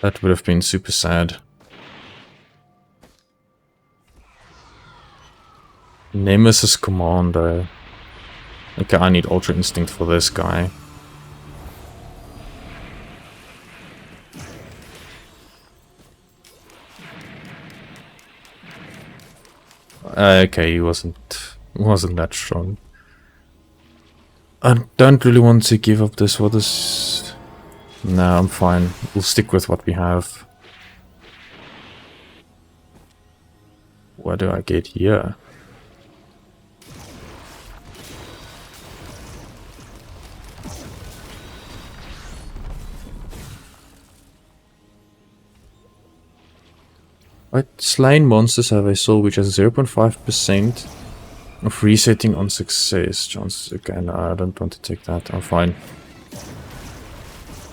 A: That would have been super sad. Nemesis Commando. Okay, I need Ultra Instinct for this guy. Okay, he wasn't that strong. I don't really want to give up this. What is... No, I'm fine. We'll stick with what we have. What do I get here? Right, slain monsters have a soul which has 0.5% of resetting on success chances. Okay, no, I don't want to take that. I'm fine.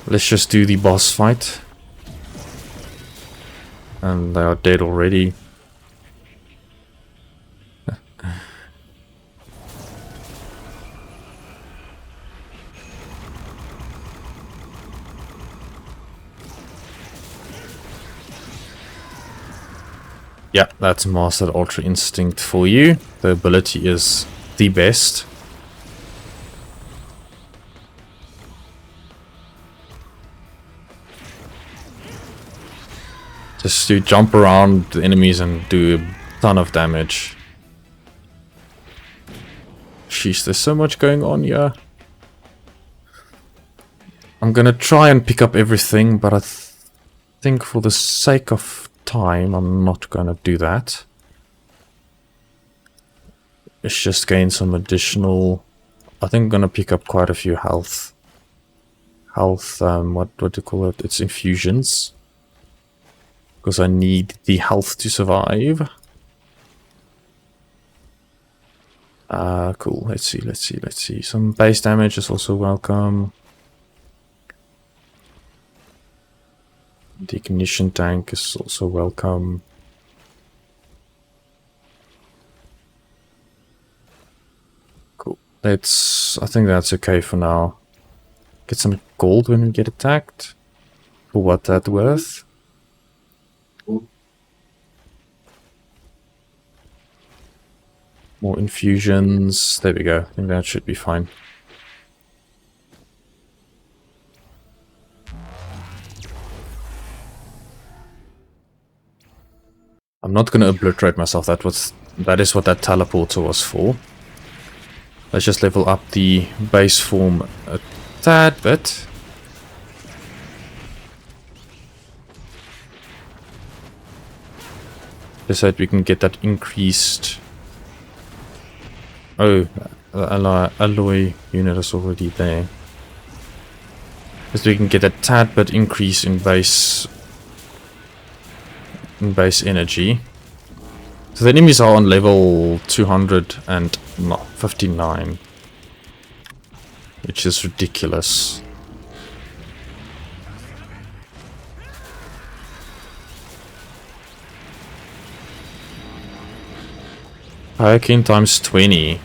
A: Let's just do the boss fight. And they are dead already. Yeah, that's Mastered Ultra Instinct for you. The ability is the best. Just to jump around the enemies and do a ton of damage. Sheesh, there's so much going on here. I'm gonna try and pick up everything, but I think for the sake of time, I'm not gonna do that. Let's just gain some additional... I think I'm gonna pick up quite a few health. What do you call it? It's infusions. Because I need the health to survive. Cool. Let's see. Some base damage is also welcome. The ignition tank is also welcome. Cool. I think that's okay for now. Get some gold when we get attacked. For what that's worth. More infusions. There we go. I think that should be fine. I'm not going to obliterate myself. That is what that teleporter was for. Let's just level up the base form a tad bit. Just so that we can get that increased... Oh, the alloy unit is already there. Just so we can get a tad bit increase in base energy. So the enemies are on level 259, which is ridiculous. Hurricane times 20.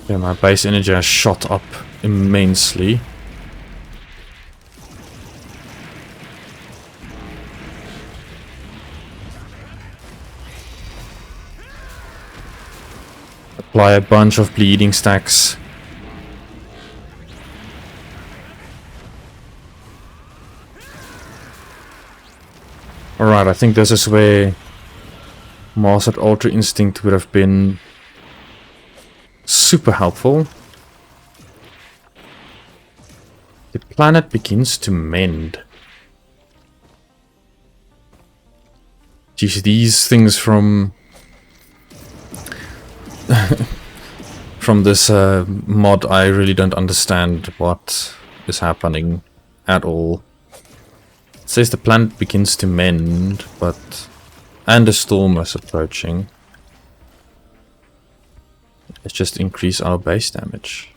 A: Yeah, my base energy has shot up immensely. Apply a bunch of bleeding stacks. Alright, I think this is where Mastered Ultra Instinct would have been super helpful. The planet begins to mend. Geez, these things from from this mod, I really don't understand what is happening at all. It says the planet begins to mend, and a storm is approaching. Let's just increase our base damage.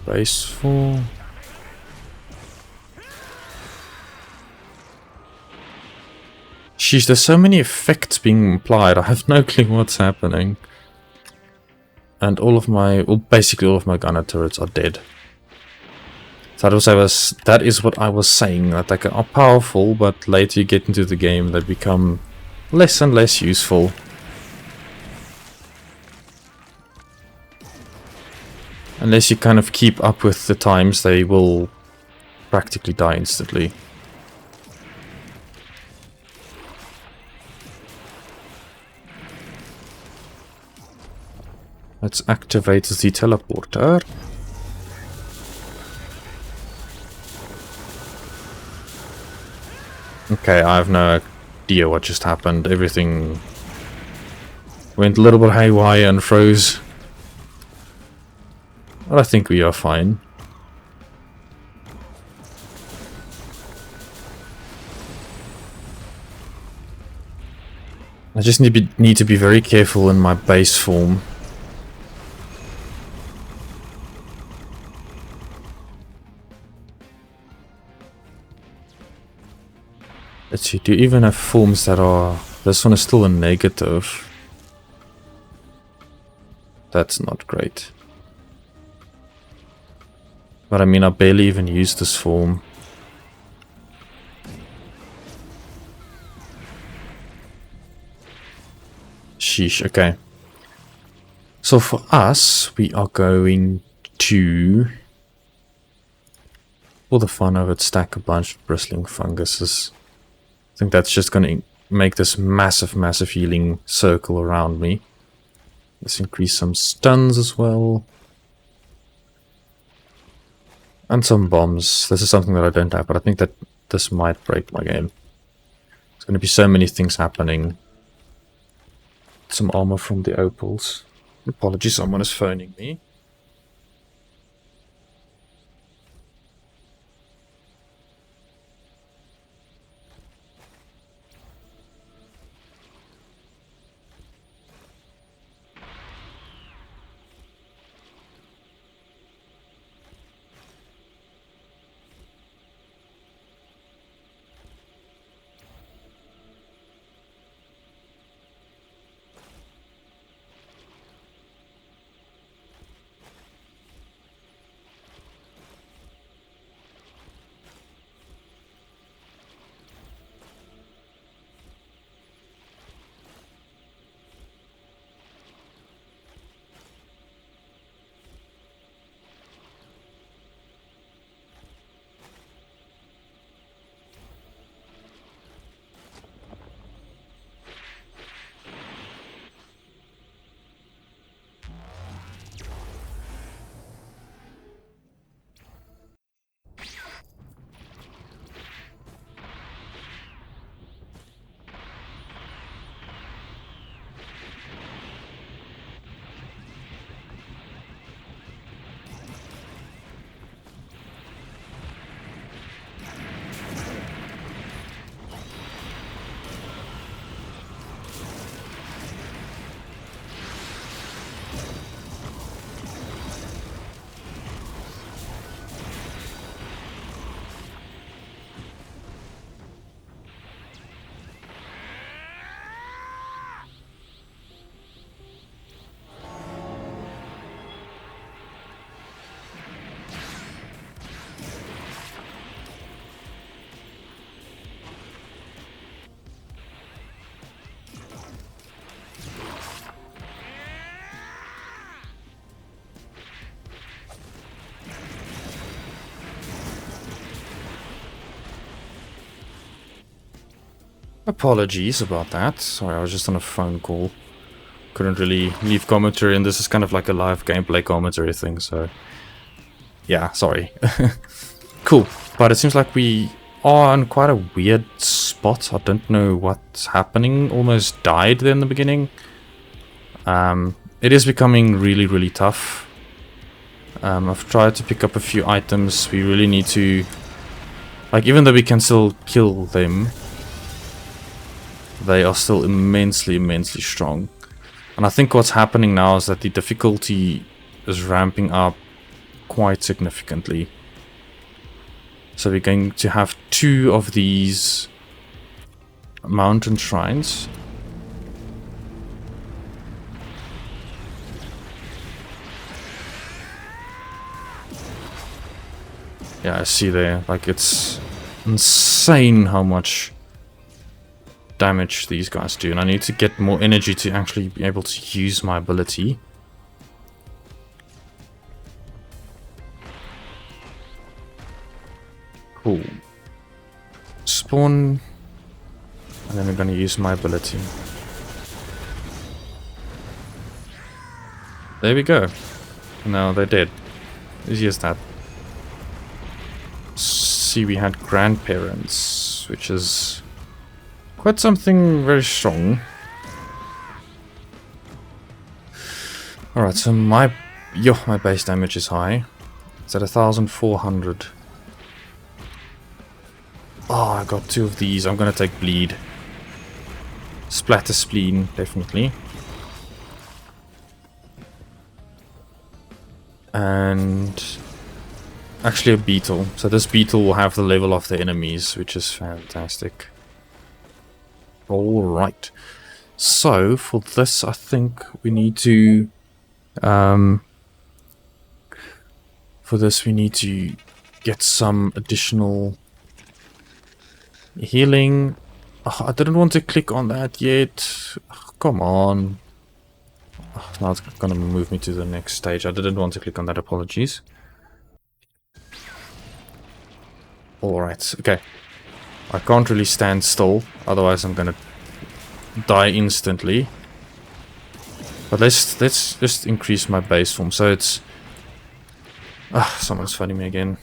A: Base 4. Sheesh, there's so many effects being applied. I have no clue what's happening. And basically all of my gunner turrets are dead. So that is what I was saying, that they are powerful, but later you get into the game, they become less and less useful. Unless you kind of keep up with the times, they will practically die instantly. Let's activate the teleporter. Okay, I have no idea what just happened. Everything went a little bit haywire and froze. Well, I think we are fine. I just need to be very careful in my base form. Let's see, do you even have forms that are... This one is still a negative. That's not great. But I mean, I barely even use this form. Sheesh, okay. So for us, we are going to... For the fun of it, stack a bunch of bristling funguses. I think that's just going to make this massive healing circle around me. Let's increase some stuns as well. And some bombs. This is something that I don't have, but I think that this might break my game. There's going to be so many things happening. Some armor from the opals. Apologies, someone is phoning me. Apologies about that. Sorry, I was just on a phone call. Couldn't really leave commentary, and this is kind of like a live gameplay commentary thing, so... yeah, sorry. Cool, but it seems like we are in quite a weird spot. I don't know what's happening. Almost died there in the beginning. It is becoming really tough. I've tried to pick up a few items. We really need to... like, even though we can still kill them, they are still immensely strong. And I think what's happening now is that the difficulty is ramping up quite significantly. So we're going to have 2 of these mountain shrines. Yeah, I see there. Like, it's insane how much damage these guys do, and I need to get more energy to actually be able to use my ability. Cool. Spawn, and then we're going to use my ability. There we go. No, they're dead. Easy as that. See, we had grandparents, which is quite something very strong. Alright, so my base damage is high. It's at 1,400. Oh, I got 2 of these. I'm gonna take bleed. Splatter spleen, definitely. And actually a beetle. So this beetle will have the level of the enemies, which is fantastic. Alright. So, for this, I think we need to... for this, we need to get some additional healing. Oh, I didn't want to click on that yet. Oh, come on. Oh, now it's going to move me to the next stage. I didn't want to click on that. Apologies. Alright, okay. I can't really stand still, otherwise I'm gonna die instantly. But let's just increase my base form. So it's... someone's fighting me again.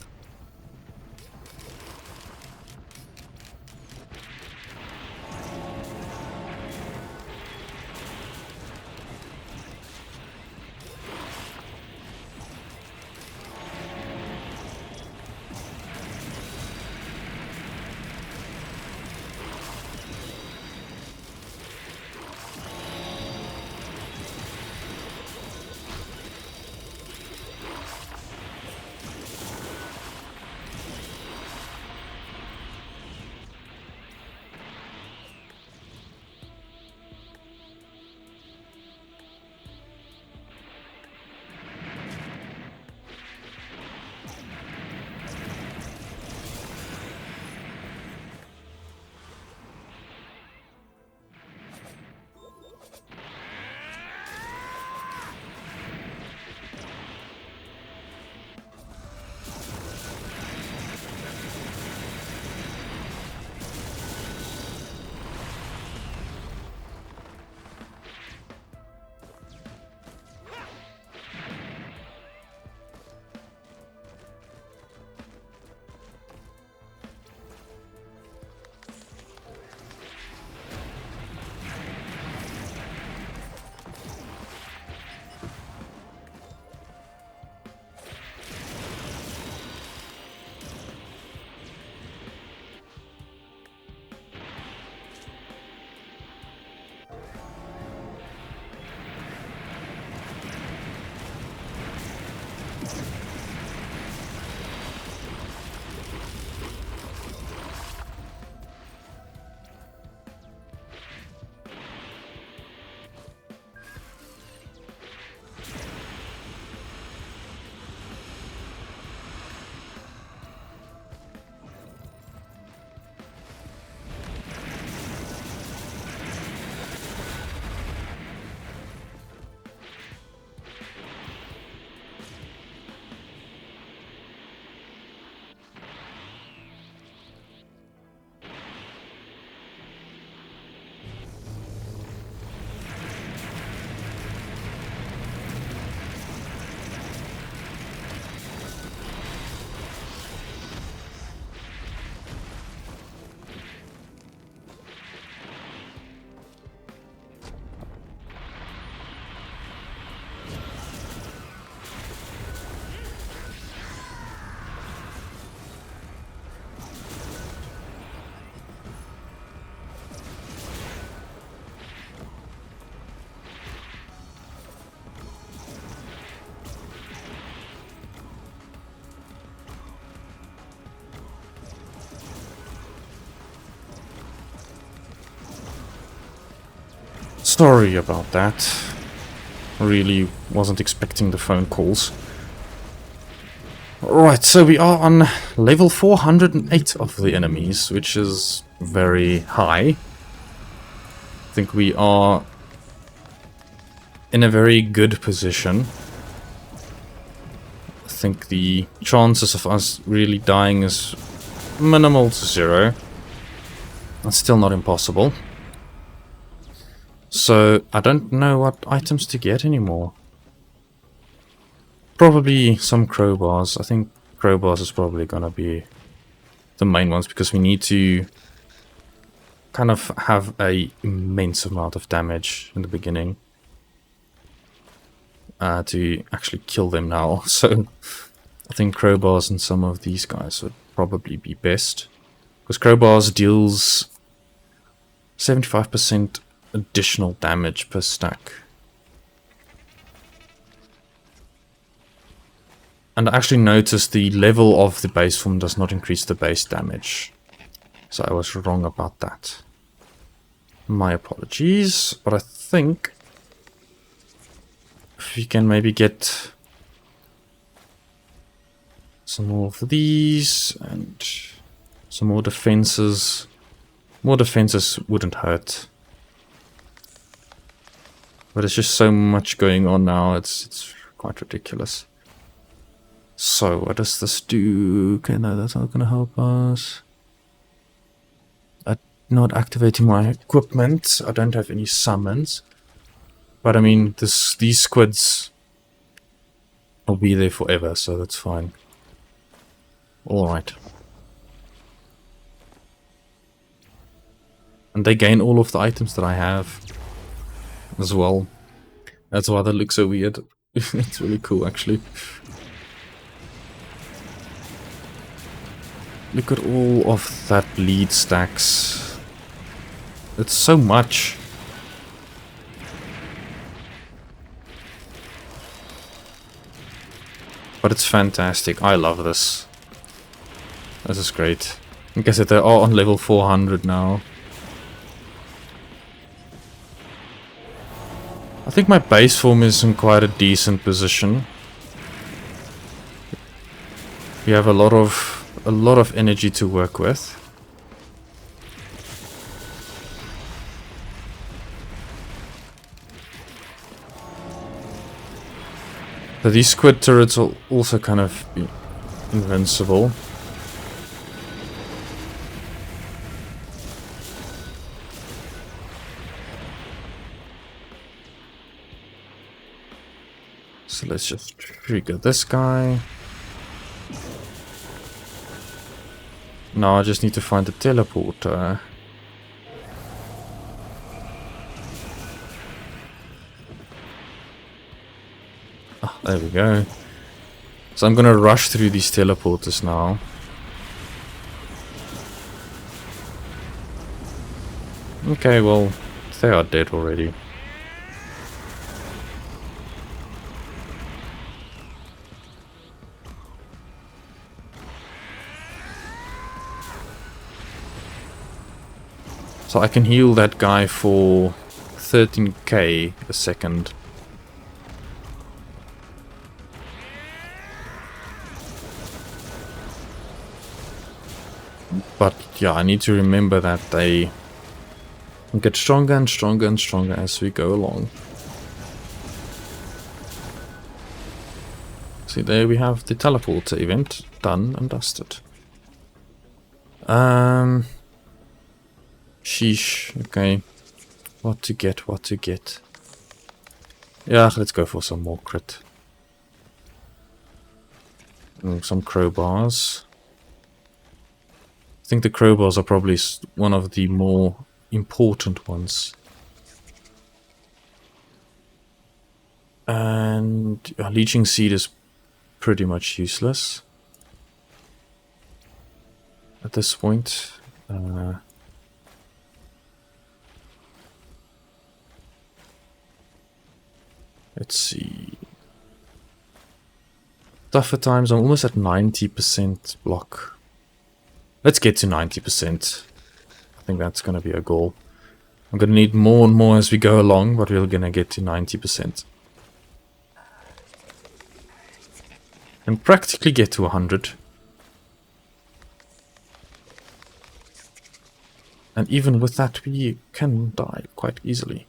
A: Sorry about that. Really wasn't expecting the phone calls. Right, so we are on level 408 of the enemies, which is very high. I think we are in a very good position. I think the chances of us really dying is minimal to zero. That's still not impossible. So, I don't know what items to get anymore. Probably some crowbars. I think crowbars is probably gonna be the main ones, because we need to kind of have a immense amount of damage in the beginning to actually kill them now. So, I think crowbars and some of these guys would probably be best. Because crowbars deals 75% additional damage per stack. And I actually noticed the level of the base form does not increase the base damage. So I was wrong about that. My apologies, but I think if we can maybe get some more of these and some more defenses. More defenses wouldn't hurt. But it's just so much going on now, it's quite ridiculous. So, what does this do? Okay, no, that's not going to help us. I not activating my equipment. I don't have any summons. But I mean, these squids will be there forever, so that's fine. Alright. And they gain all of the items that I have as well. That's why they look so weird. It's really cool, actually. Look at all of that lead stacks. It's so much. But it's fantastic. I love this. This is great. I guess they're all on level 400 now. I think my base form is in quite a decent position. We have a lot of energy to work with. So these squid turrets will also kind of be invincible. So let's just trigger this guy. Now I just need to find the teleporter. Ah, there we go. So I'm gonna rush through these teleporters now. Okay, well, they are dead already. So I can heal that guy for 13k a second. But yeah, I need to remember that they get stronger and stronger and stronger as we go along. See, there we have the teleporter event done and dusted. Sheesh, okay. What to get, what to get. Yeah, let's go for some more crit. Some crowbars. I think the crowbars are probably one of the more important ones. And leeching seed is pretty much useless at this point. Let's see. Buffer times, I'm almost at 90% block. Let's get to 90%. I think that's going to be a goal. I'm going to need more and more as we go along, but we're going to get to 90%. And practically get to 100. And even with that, we can die quite easily.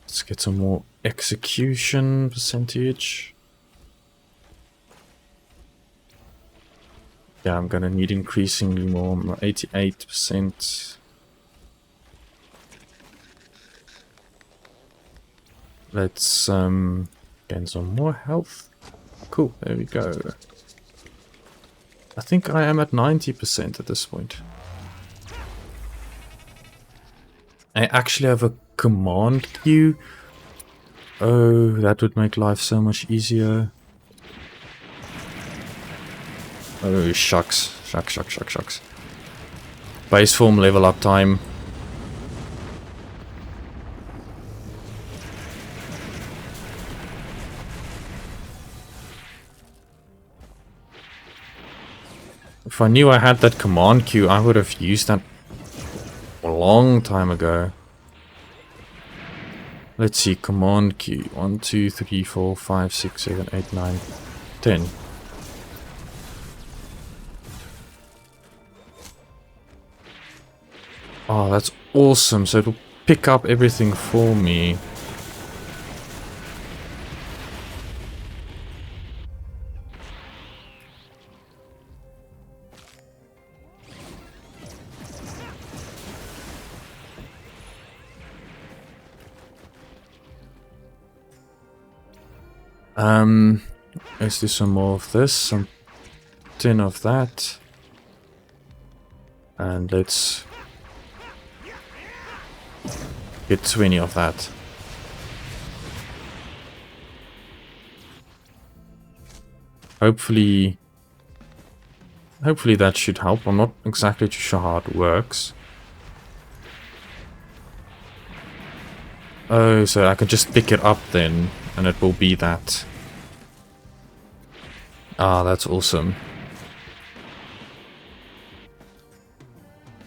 A: Let's get some more execution percentage. Yeah, I'm gonna need increasingly more. I'm at 88%. Let's gain some more health. Cool, there we go. I think I am at 90% at this point. I actually have a command queue. Oh, that would make life so much easier. Oh, shucks. Shucks. Base form level up time. If I knew I had that command queue, I would have used that a long time ago. Let's see, command queue. 1, 2, 3, 4, 5, 6, 7, 8, 9, 10. Oh, that's awesome. So it'll pick up everything for me. Let's do some more of this, some 10 of that. And let's get 20 of that. Hopefully that should help. I'm not exactly too sure how it works. Oh, so I can just pick it up then, and it will be that. Ah, that's awesome.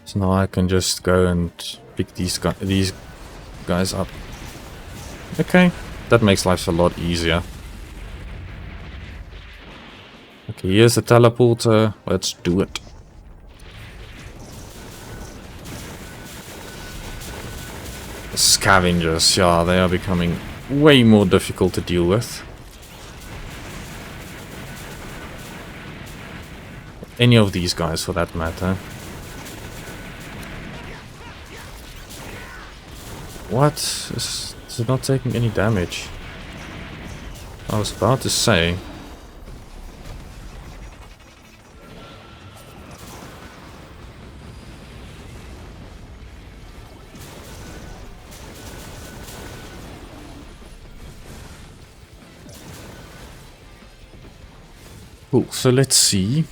A: So now I can just go and pick these guys up. Okay, that makes life a lot easier. Okay, here's the teleporter. Let's do it. The scavengers, yeah, they are becoming way more difficult to deal with. Any of these guys, for that matter. What? Is it not taking any damage? I was about to say. Cool, so let's see.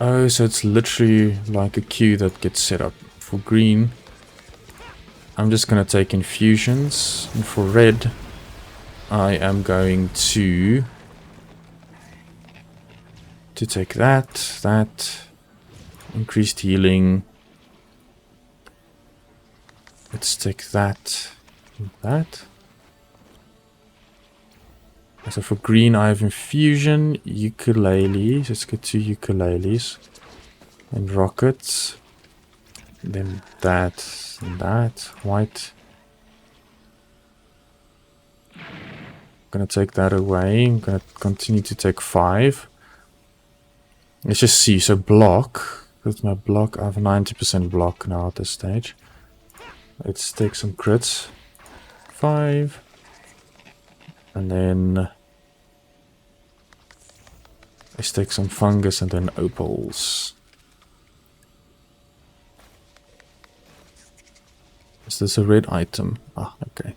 A: Oh, so it's literally like a queue that gets set up. For green, I'm just going to take infusions. And for red, I am going to take that, increased healing. Let's take that and that. So for green, I have infusion, ukuleles. Let's get 2 ukuleles and rockets. Then that and that. White. I'm gonna take that away. I'm gonna continue to take 5. Let's just see. So block. With my block, I have 90% block now at this stage. Let's take some crits. 5. And then let's take some fungus and then opals. Is this a red item? Ah, okay.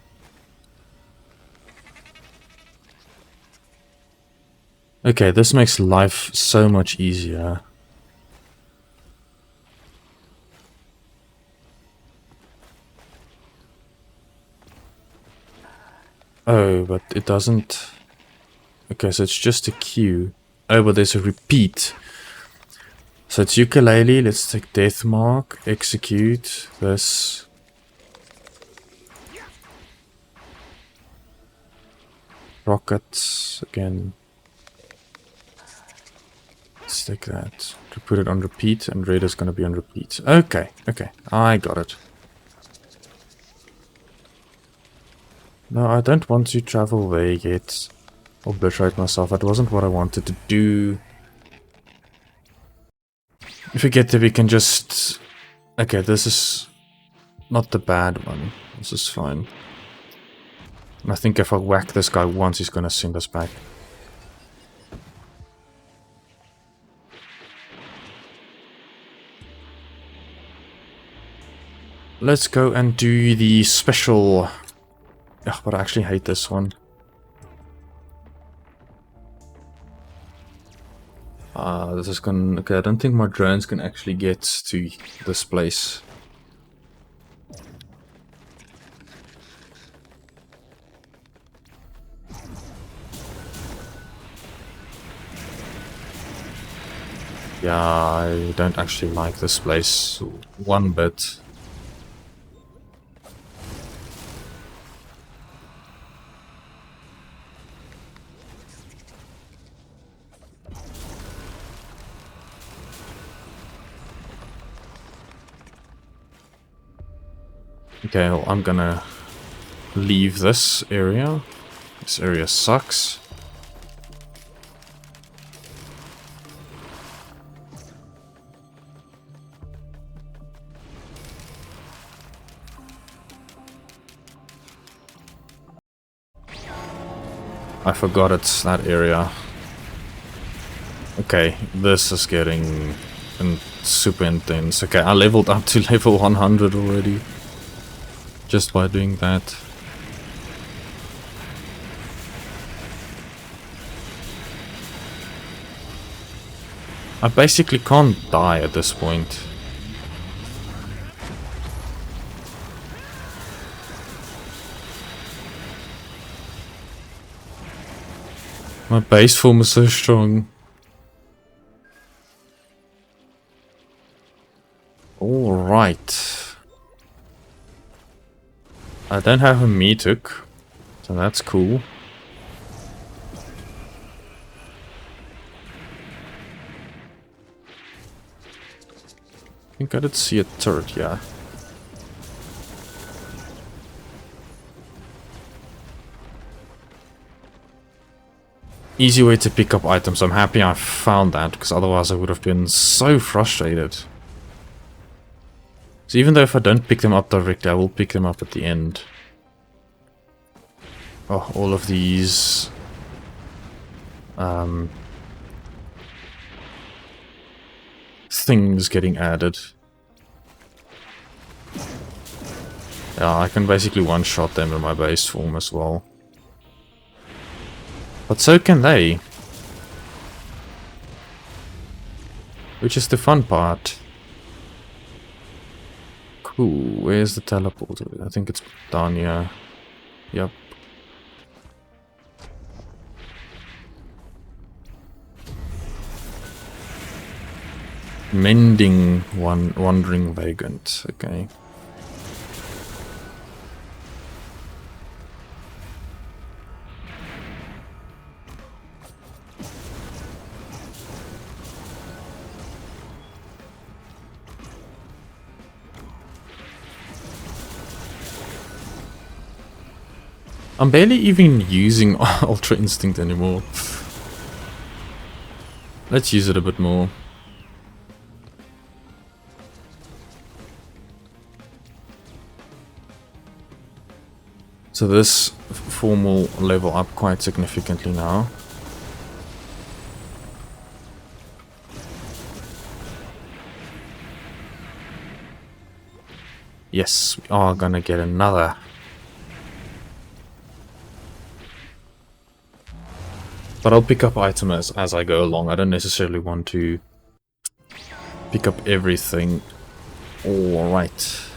A: Okay, this makes life so much easier. Oh, but it doesn't... Okay, so it's just a queue. Oh, but there's a repeat. So it's ukulele, let's take death mark, execute this. Rockets again. Let's take that to put it on repeat, and red is going to be on repeat. Okay, okay, I got it. No, I don't want to travel there yet. Obliterate myself. That wasn't what I wanted to do. If we get there, we can just... Okay, this is not the bad one. This is fine. I think if I whack this guy once, he's gonna send us back. Let's go and do the special... Ugh, but I actually hate this one. This is gonna... Okay, I don't think my drones can actually get to this place. Yeah, I don't actually like this place one bit. Okay, well, I'm gonna leave this area. This area sucks. I forgot it's that area. Okay, this is getting super intense. Okay, I leveled up to level 100 already. Just by doing that. I basically can't die at this point. My base form is so strong. Alright. I don't have a meat-hook, so that's cool. I think I did see a turret, yeah. Easy way to pick up items. I'm happy I found that, because otherwise I would have been so frustrated. So even though if I don't pick them up directly, I will pick them up at the end. Oh, all of these... things getting added. Yeah, I can basically one-shot them in my base form as well. But so can they. Which is the fun part. Cool, where's the teleporter? I think it's down here. Yep. Mending wandering vagrant, okay. I'm barely even using Ultra Instinct anymore. Let's use it a bit more. So this form will level up quite significantly now. Yes, we are gonna get another. But I'll pick up items as I go along. I don't necessarily want to pick up everything. Alright.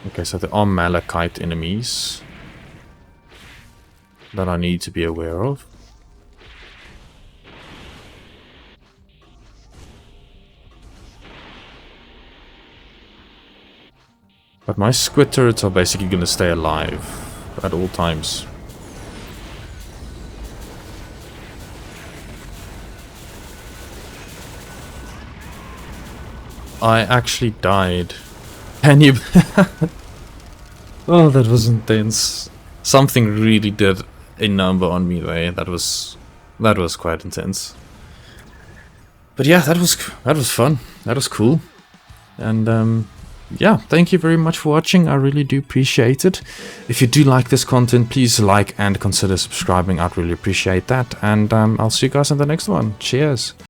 A: Okay, so there are Malachite enemies that I need to be aware of. But my squid turrets are basically going to stay alive at all times. I actually died. Can you... Oh, that was intense. Something really did a number on me there. That was quite intense. But yeah, that was fun. That was cool. And yeah, thank you very much for watching. I really do appreciate it. If you do like this content, please like and consider subscribing. I'd really appreciate that. And I'll see you guys in the next one. Cheers.